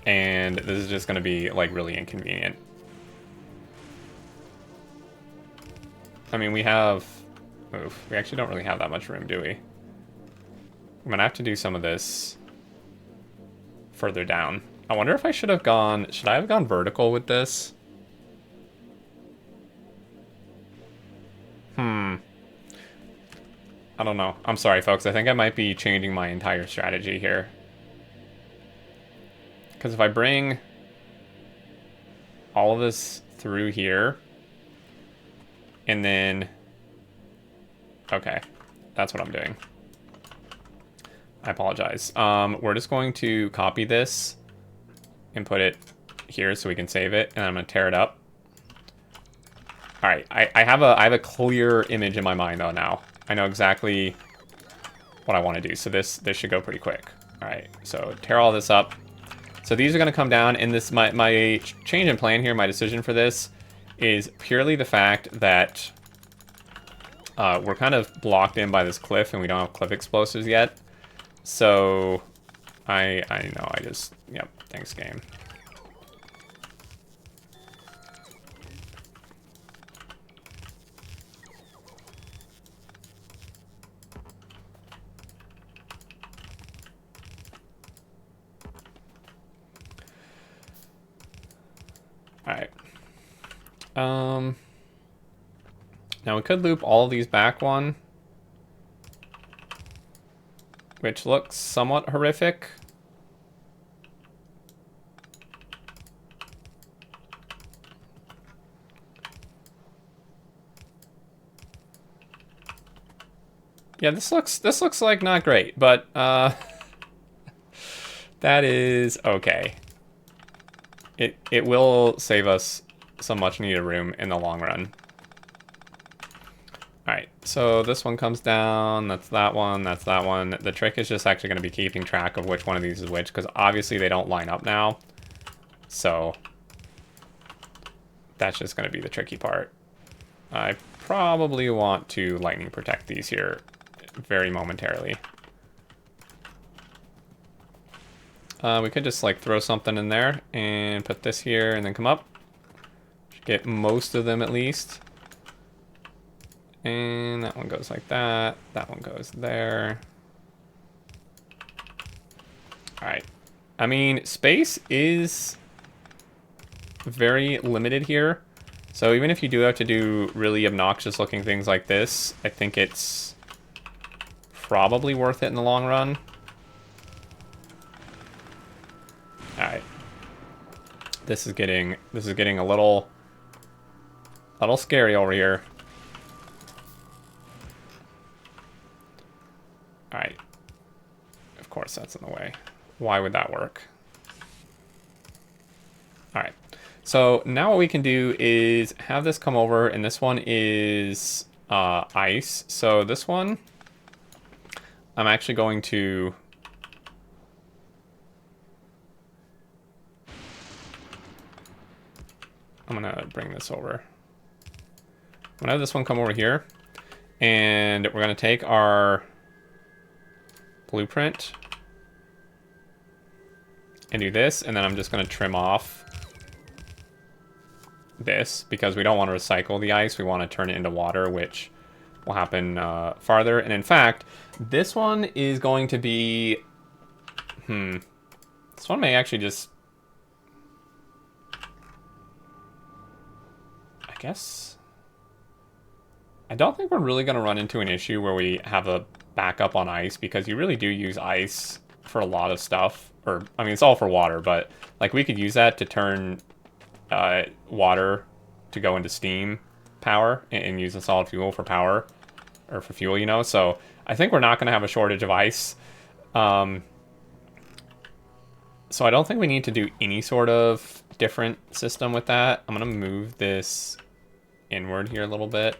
And this is just going to be, like, really inconvenient. I mean, we have... Oof, we actually don't really have that much room, do we? I'm going to have to do some of this further down. I wonder if I should have gone... Should I have gone vertical with this? I don't know. I'm sorry, folks. I think I might be changing my entire strategy here. Because if I bring all of this through here, and then... Okay, that's what I'm doing. I apologize. We're just going to copy this and put it here so we can save it, and I'm going to tear it up. All right, I have a clear image in my mind, though, now. I know exactly what I want to do, so this should go pretty quick. All right, so tear all this up. So these are going to come down, and this my change in plan here, my decision for this, is purely the fact that we're kind of blocked in by this cliff, and we don't have cliff explosives yet. So I know, yep, thanks game. Alright. Now we could loop all of these back one, which looks somewhat horrific. Yeah, this looks like not great, but that is okay. It will save us some much needed room in the long run. Alright, so this one comes down, that's that one, that's that one. The trick is just actually going to be keeping track of which one of these is which, because obviously they don't line up now. So that's just going to be the tricky part. I probably want to lightning protect these here very momentarily. We could just like throw something in there and put this here and then come up. Should get most of them at least. And that one goes like that. That one goes there. Alright. I mean, space is very limited here. So even if you do have to do really obnoxious looking things like this, I think it's probably worth it in the long run. Alright. This is getting a little scary over here. Alright. Of course that's in the way. Why would that work? Alright. So now what we can do is have this come over, and this one is ice. So this one, I'm actually going to... I'm going to bring this over. I'm going to have this one come over here, and we're going to take our blueprint and do this, and then I'm just going to trim off this because we don't want to recycle the ice. We want to turn it into water, which will happen farther. And in fact, this one is going to be... This one may actually just... I guess... I don't think we're really going to run into an issue where we have a backup on ice, because you really do use ice for a lot of stuff. Or, I mean, it's all for water, but like we could use that to turn water to go into steam power and use the solid fuel for power, or for fuel, you know? So I think we're not going to have a shortage of ice. So I don't think we need to do any sort of different system with that. I'm going to move this inward here a little bit.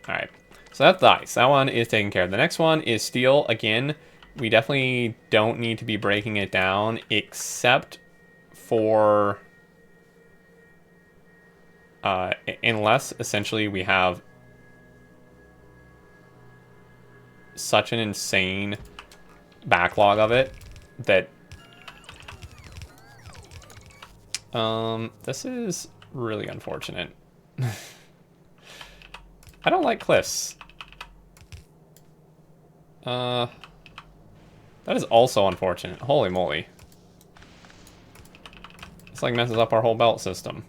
All right, so that's the ice. That one is taken care of. The next one is steel. Again, we definitely don't need to be breaking it down, except for unless essentially we have such an insane backlog of it that this is really unfortunate. I don't like cliffs. That is also unfortunate. Holy moly. This like messes up our whole belt system.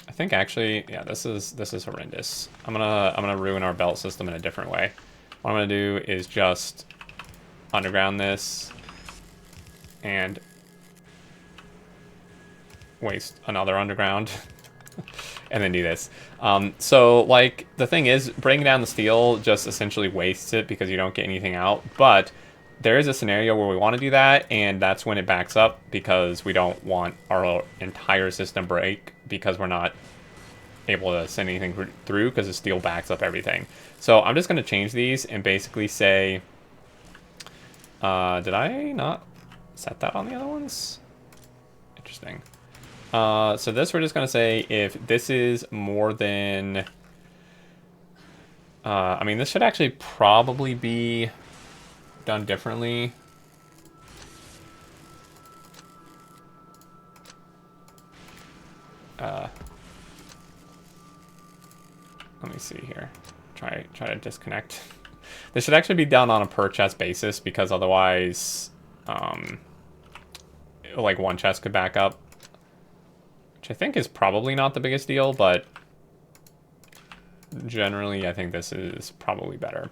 I think actually, yeah, this is horrendous. I'm gonna ruin our belt system in a different way. What I'm gonna do is just underground this and waste another underground and then do this. So like the thing is, breaking down the steel just essentially wastes it because you don't get anything out. But there is a scenario where we want to do that, and that's when it backs up because we don't want our entire system break because we're not able to send anything through because the steel backs up everything. So I'm just going to change these and basically say, did I not set that on the other ones? Interesting. So this we're just going to say if this is more than, I mean, this should actually probably be done differently. Let me see here. Try to disconnect. This should actually be done on a per chest basis because otherwise, like one chest could back up, which I think is probably not the biggest deal, but generally I think this is probably better.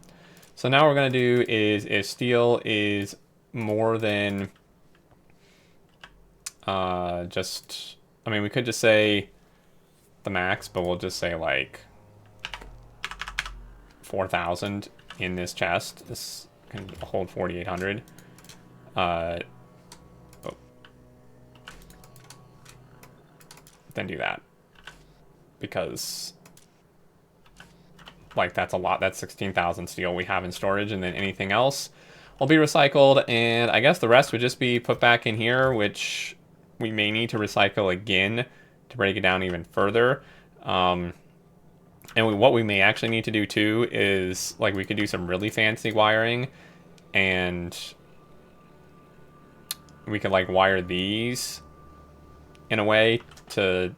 So now what we're going to do is if steel is more than just, I mean, we could just say the max, but we'll just say like 4,000 in this chest. This can hold 4,800. Then do that because like that's a lot. That's 16,000 steel we have in storage, and then anything else will be recycled, and I guess the rest would just be put back in here, which we may need to recycle again to break it down even further. And what we may actually need to do too is like we could do some really fancy wiring, and we could like wire these in a way to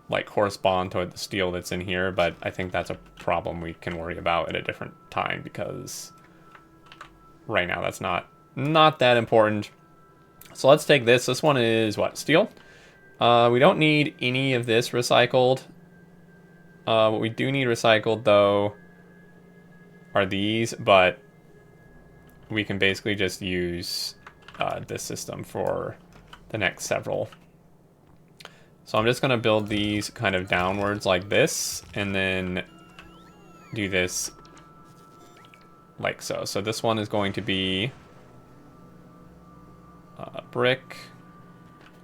like correspond to the steel that's in here, but I think that's a problem we can worry about at a different time because right now that's not that important. So let's take this. This one is what? Steel? We don't need any of this recycled. What we do need recycled though are these, but we can basically just use this system for the next several. So I'm just going to build these kind of downwards like this, and then do this like so. So this one is going to be brick.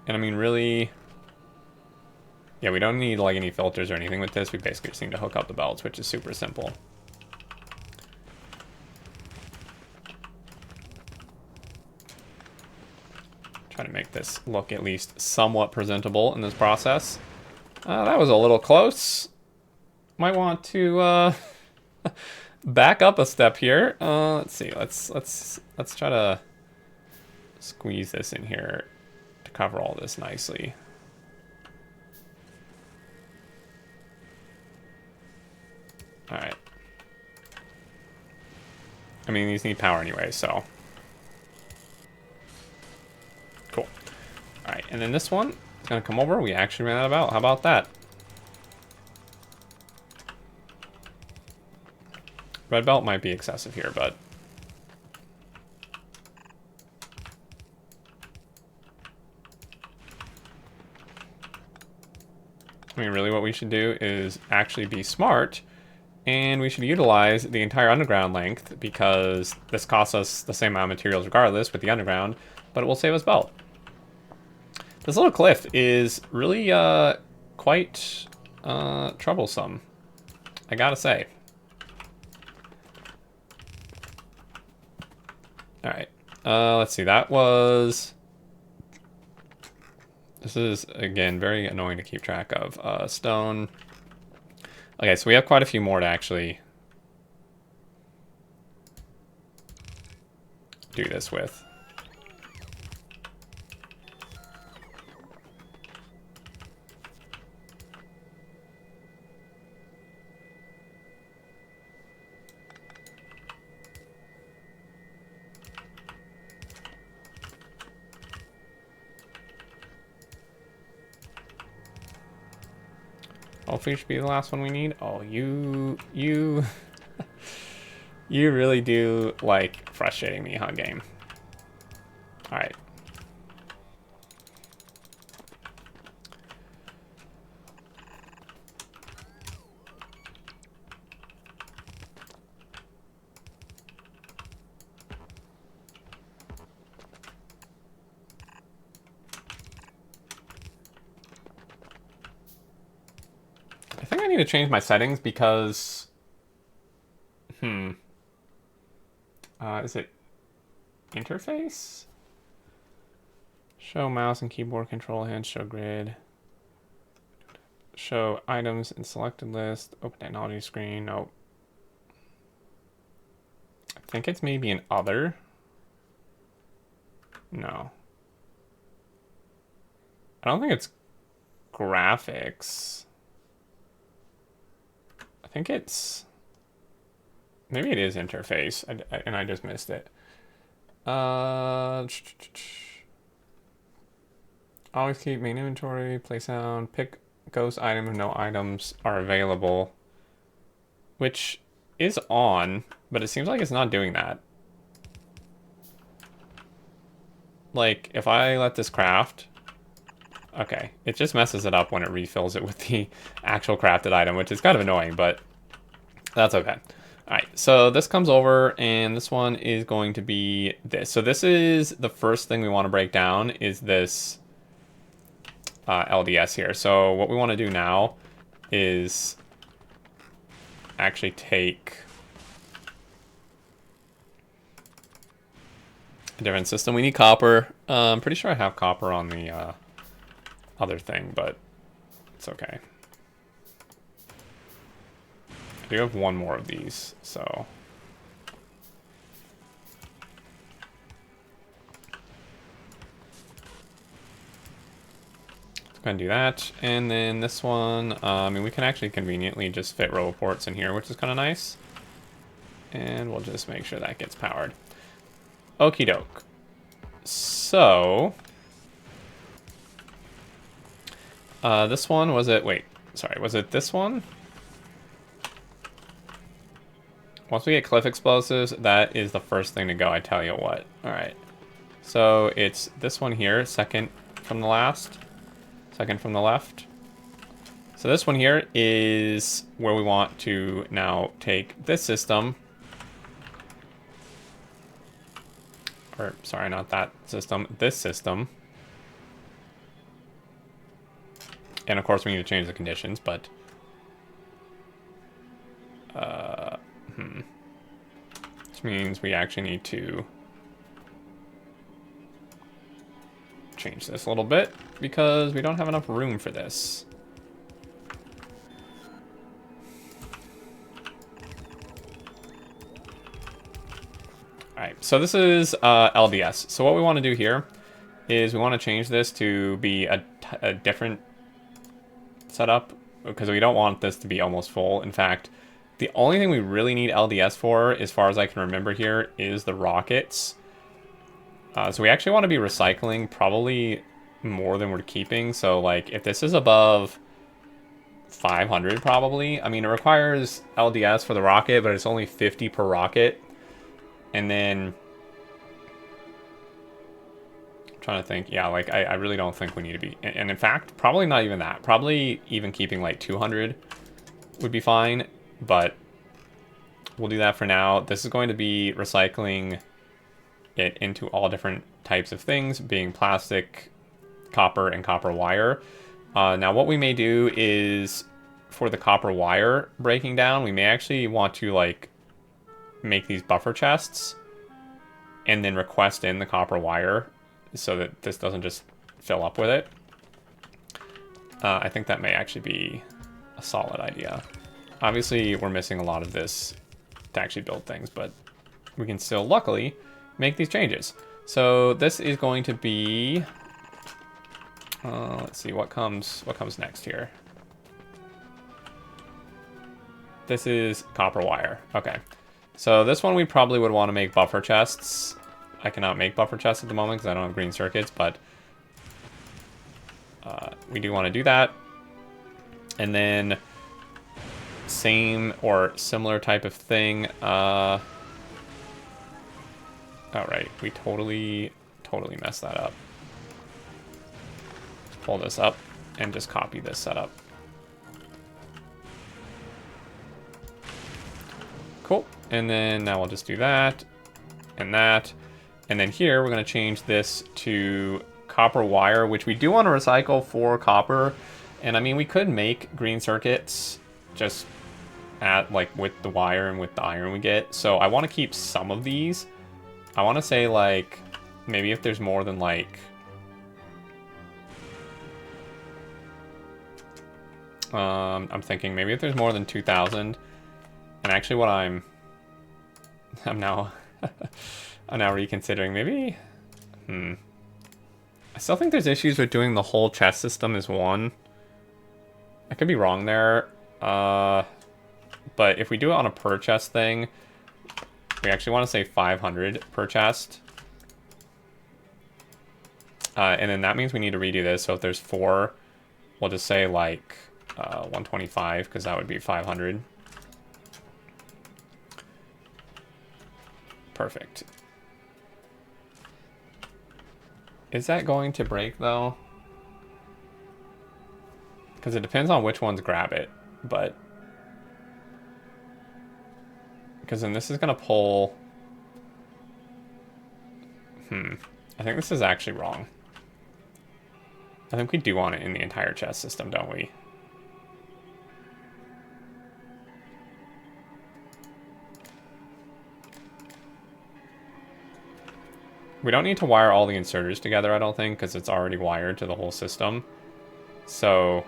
And I mean, really, yeah, we don't need like any filters or anything with this. We basically just need to hook up the belts, which is super simple. Try to make this look at least somewhat presentable in this process. That was a little close. Might want to back up a step here. Let's see. Let's try to squeeze this in here to cover all this nicely. All right. I mean, these need power anyway, so. Cool. All right, and then this one is gonna come over. We actually ran out of belt. How about that? Red belt might be excessive here, but I mean, really what we should do is actually be smart, and we should utilize the entire underground length because this costs us the same amount of materials regardless with the underground, but it will save us belt. This little cliff is really quite troublesome, I gotta say. All right, let's see, that was This is, again, very annoying to keep track of. Stone. Okay, so we have quite a few more to actually do this with. Hopefully it should be the last one we need. Oh, you you really do like frustrating me, huh, game? All right. I think I need to change my settings because, is it interface? Show mouse and keyboard control hand, show grid. Show items in selected list, open technology screen, nope. I think it's maybe an other. No. I don't think it's graphics. I think it's, maybe it is interface, and I just missed it. Always keep main inventory, play sound, pick ghost item if no items are available, which is on, but it seems like it's not doing that. Like, if I let this craft, okay, it just messes it up when it refills it with the actual crafted item, which is kind of annoying, but that's okay. All right, so this comes over, and this one is going to be this. So this is the first thing we want to break down, is this LDS here. So what we want to do now is actually take a different system. We need copper. I'm pretty sure I have copper on the other thing, but it's okay. I do have one more of these, so gonna do that. And then this one, I mean, we can actually conveniently just fit roboports in here, which is kind of nice. And we'll just make sure that gets powered. Okie doke. So this one, was it, wait, sorry, was it this one? Once we get cliff explosives, that is the first thing to go, I tell you what. All right. So it's this one here, second from the last, second from the left. So this one here is where we want to now take this system. Or, sorry, not that system, this system. And of course we need to change the conditions, but which means we actually need to change this a little bit because we don't have enough room for this. Alright, so this is LDS. So what we want to do here is we want to change this to be a different setup because we don't want this to be almost full. In fact, the only thing we really need LDS for, as far as I can remember here, is the rockets. So we actually want to be recycling probably more than we're keeping. So like if this is above 500 probably, I mean it requires LDS for the rocket, but it's only 50 per rocket. And then I'm trying to think, yeah, like I really don't think we need to be, and in fact, probably not even that. Probably even keeping like 200 would be fine. But we'll do that for now. This is going to be recycling it into all different types of things, being plastic, copper, and copper wire. Now what we may do is, for the copper wire breaking down, we may actually want to like make these buffer chests and then request in the copper wire so that this doesn't just fill up with it. I think that may actually be a solid idea. Obviously, we're missing a lot of this to actually build things, but we can still, luckily, make these changes. So this is going to be... let's see, what comes next here? This is copper wire. Okay. So this one we probably would want to make buffer chests. I cannot make buffer chests at the moment because I don't have green circuits, but we do want to do that. And then same or similar type of thing. All right, we totally messed that up. Pull this up and just copy this setup. Cool. And then now we'll just do that and that. And then here we're going to change this to copper wire, which we do want to recycle for copper. And I mean, we could make green circuits just at like with the wire and with the iron we get. So I want to keep some of these. I want to say like maybe if there's more than like I'm thinking maybe if there's more than 2,000. And actually what I'm now I'm now reconsidering maybe I still think there's issues with doing the whole chest system as one. I could be wrong there. But if we do it on a per chest thing, we actually want to say 500 per chest. And then that means we need to redo this. So if there's 4, we'll just say like 125 because that would be 500. Perfect. Is that going to break though? Because it depends on which ones grab it, but because then this is gonna pull. I think this is actually wrong. I think we do want it in the entire chest system, don't we? We don't need to wire all the inserters together, I don't think, because it's already wired to the whole system. So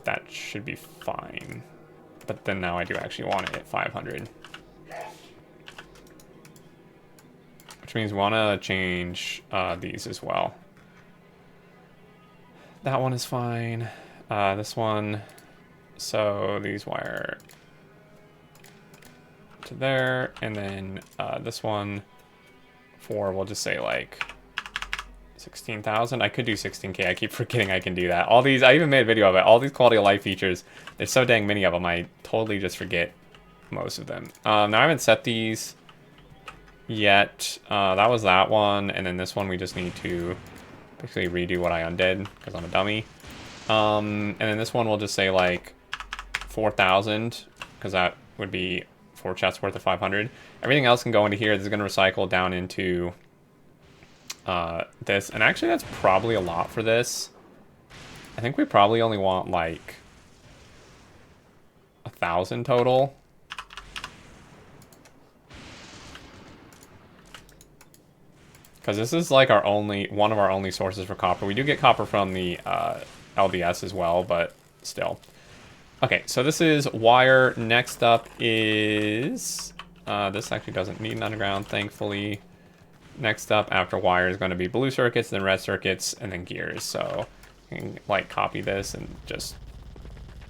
that should be fine. But then now I do actually want it at 500. Which means we want to change these as well. That one is fine. This one, so these wire to there, and then this one for, we'll just say like 16,000. I could do 16K. I keep forgetting I can do that. All these, I even made a video of it. All these quality of life features, there's so dang many of them. I totally just forget most of them. Now I haven't set these yet. That was that one, and then this one we just need to basically redo what I undid because I'm a dummy. And then this one we'll just say like 4,000 because that would be 4 chests worth of 500. Everything else can go into here. This is going to recycle down into this. And actually, that's probably a lot for this. I think we probably only want like 1,000 total. Because this is like our only, one of our only sources for copper. We do get copper from the LDS as well, but still. Okay, so this is wire. Next up is, this actually doesn't need an underground, thankfully. Next up after wire is going to be blue circuits, then red circuits, and then gears. So you can like copy this and just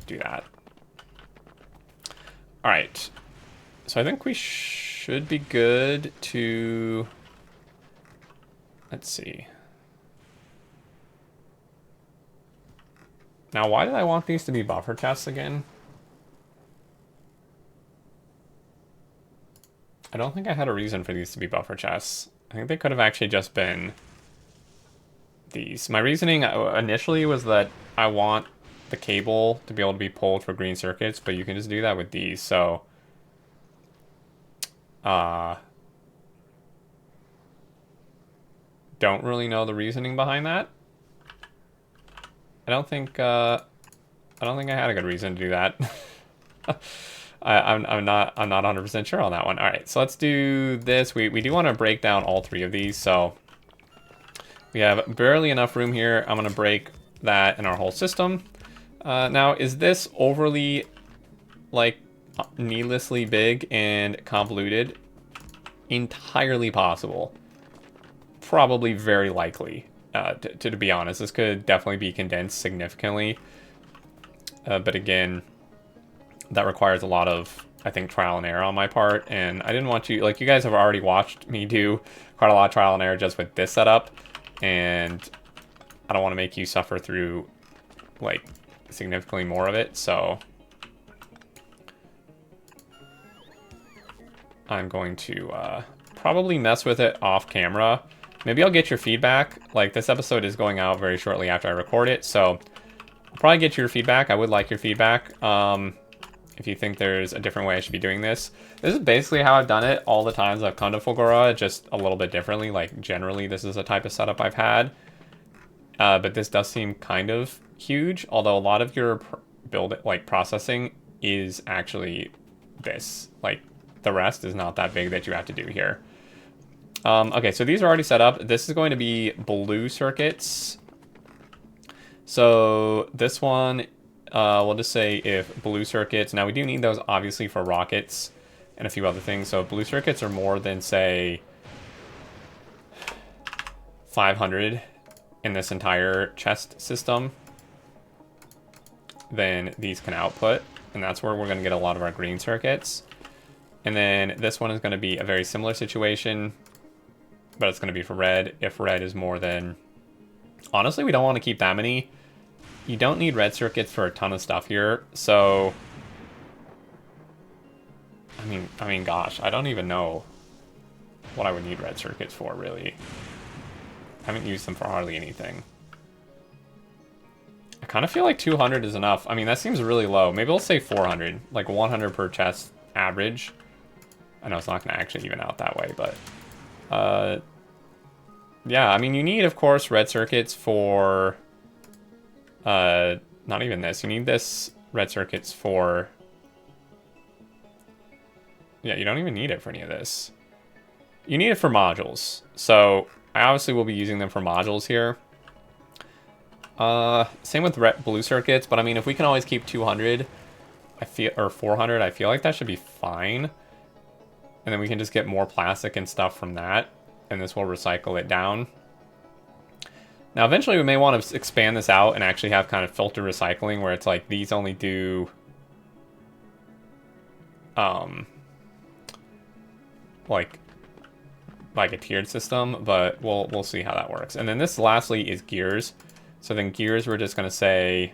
do that. All right, so I think we should be good to, let's see. Now, why did I want these to be buffer chests again? I don't think I had a reason for these to be buffer chests. I think they could have actually just been these. My reasoning initially was that I want the cable to be able to be pulled for green circuits, but you can just do that with these, so don't really know the reasoning behind that. I don't think I had a good reason to do that. I'm not 100% sure on that one. All right, so let's do this. We do want to break down all 3 of these. So We have barely enough room here. I'm going to break that in our whole system. Now, is this overly, like, needlessly big and convoluted? Entirely possible. Probably very likely, to be honest. This could definitely be condensed significantly. But again, that requires a lot of, I think, trial and error on my part. And I didn't want you, like, you guys have already watched me do quite a lot of trial and error just with this setup. And I don't want to make you suffer through, like, significantly more of it. So I'm going to probably mess with it off camera. Maybe I'll get your feedback. Like, this episode is going out very shortly after I record it, so I'll probably get your feedback. I would like your feedback. If you think there's a different way I should be doing this. This is basically how I've done it all the times I've come to Fulgura, just a little bit differently. Like, generally, this is a type of setup I've had. But this does seem kind of huge, although a lot of your processing is actually this. Like, the rest is not that big that you have to do here. Okay, so these are already set up. This is going to be blue circuits. So this one, we'll just say if blue circuits, now we do need those obviously for rockets and a few other things. So if blue circuits are more than, say, 500 in this entire chest system, then these can output, and that's where we're going to get a lot of our green circuits. And then this one is going to be a very similar situation, but it's going to be for red. If red is more than... Honestly, we don't want to keep that many. You don't need red circuits for a ton of stuff here, so... I mean, gosh, I don't even know what I would need red circuits for, really. I haven't used them for hardly anything. I kind of feel like 200 is enough. I mean, that seems really low. Maybe I'll say 400, like 100 per chest average. I know it's not going to actually even out that way, but... yeah, I mean, you need, of course, red circuits for... not even this. You need this red circuits for... Yeah, you don't even need it for any of this. You need it for modules. So, I obviously will be using them for modules here. Same with blue circuits, but I mean, if we can always keep 200, or 400, I feel like that should be fine. And then we can just get more plastic and stuff from that, and this will recycle it down. Now, eventually we may want to expand this out and actually have kind of filter recycling, where it's like these only do... like a tiered system, but we'll see how that works. And then this lastly is gears. So then gears, we're just going to say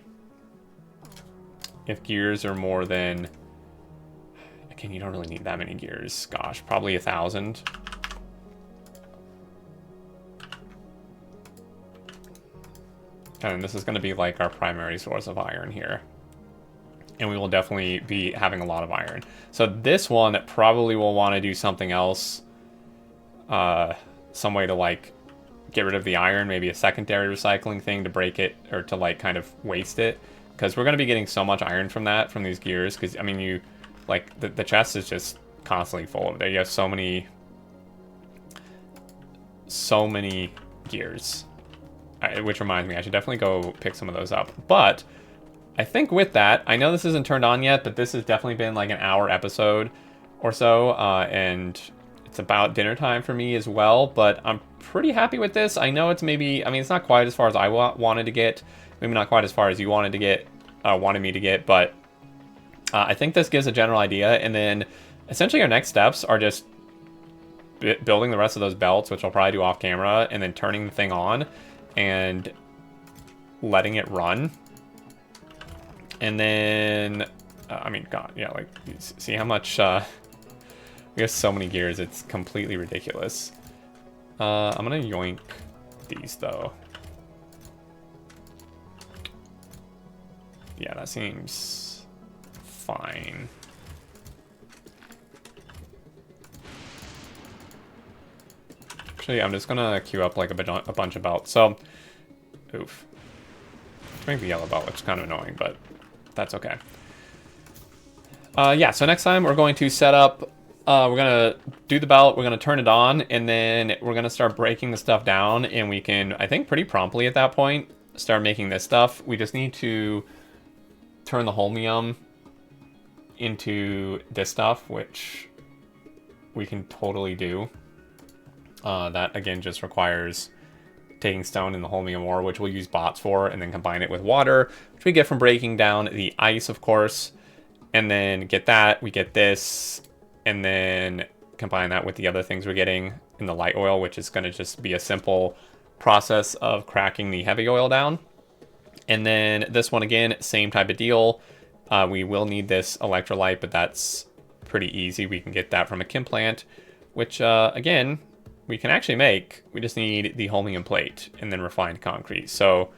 if gears are more than... Again, you don't really need that many gears. Gosh, probably 1,000. And this is going to be like our primary source of iron here. And we will definitely be having a lot of iron. So this one probably will want to do something else. Some way to like get rid of the iron, maybe a secondary recycling thing to break it or to like kind of waste it. Because we're going to be getting so much iron from that, from these gears. Because, I mean, you like the chest is just constantly full of it. You have so many gears. Which reminds me, I should definitely go pick some of those up. But I think with that, I know this isn't turned on yet, but this has definitely been like an hour episode or so. And it's about dinner time for me as well. But I'm pretty happy with this. I know it's maybe, I mean, it's not quite as far as I wanted to get. Maybe not quite as far as you wanted to get, wanted me to get. But I think this gives a general idea. And then essentially our next steps are just building the rest of those belts, which I'll probably do off camera, and then turning the thing on and letting it run. And then, I mean, God, yeah, like, see how much, we have so many gears, it's completely ridiculous. I'm gonna yoink these, though. Yeah, that seems fine. Actually, I'm just gonna queue up like a bunch of belts. So, oof. Make the yellow belt, which is kind of annoying, but that's okay. Yeah, so next time we're going to set up we're gonna do the belt, we're gonna turn it on, and then we're gonna start breaking the stuff down, and we can, I think pretty promptly at that point, start making this stuff. We just need to turn the holmium into this stuff, which we can totally do. That, again, just requires taking stone in the holmium ore, which we'll use bots for, and then combine it with water, which we get from breaking down the ice, of course. And then get that, we get this, and then combine that with the other things we're getting in the light oil, which is going to just be a simple process of cracking the heavy oil down. And then this one, again, same type of deal. We will need this electrolyte, but that's pretty easy. We can get that from a chem plant, which, again, we can actually make. We just need the holmium plate and then refined concrete. So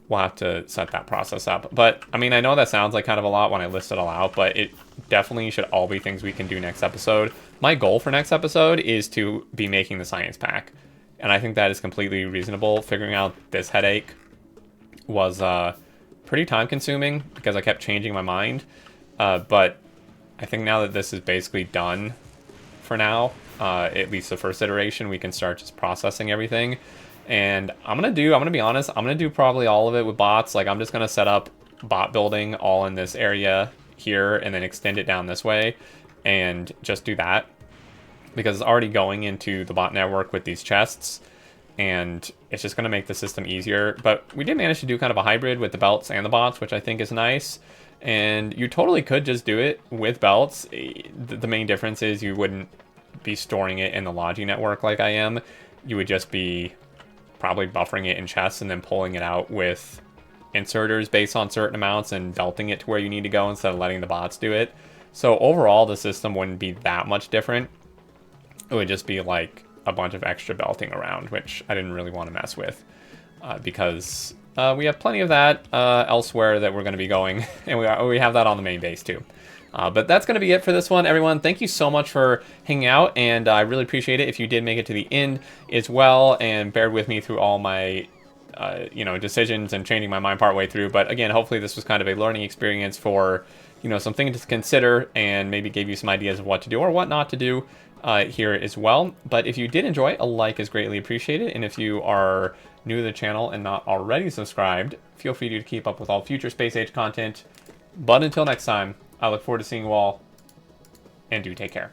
we'll have to set that process up. But, I mean, I know that sounds like kind of a lot when I list it all out, but it definitely should all be things we can do next episode. My goal for next episode is to be making the science pack. And I think that is completely reasonable. Figuring out this headache was pretty time-consuming because I kept changing my mind. But I think now that this is basically done for now, at least the first iteration, we can start just processing everything. And I'm gonna be honest, I'm gonna do probably all of it with bots. Like, I'm just gonna set up bot building all in this area here and then extend it down this way and just do that, because it's already going into the bot network with these chests, and it's just gonna make the system easier. But we did manage to do kind of a hybrid with the belts and the bots, which I think is nice. And you totally could just do it with belts. The main difference is you wouldn't be storing it in the Logi network like I am. You would just be probably buffering it in chests and then pulling it out with inserters based on certain amounts and belting it to where you need to go instead of letting the bots do it. So overall, the system wouldn't be that much different. It would just be like a bunch of extra belting around, which I didn't really want to mess with because we have plenty of that elsewhere that we're going to be going, and we have that on the main base too. But that's going to be it for this one, everyone. Thank you so much for hanging out, and I really appreciate it if you did make it to the end as well, and bared with me through all my decisions and changing my mind partway through. But again, hopefully this was kind of a learning experience for, some things to consider, and maybe gave you some ideas of what to do or what not to do here as well. But if you did enjoy, a like is greatly appreciated, and if you are new to the channel and not already subscribed, feel free to keep up with all future Space Age content. But until next time, I look forward to seeing you all, and do take care.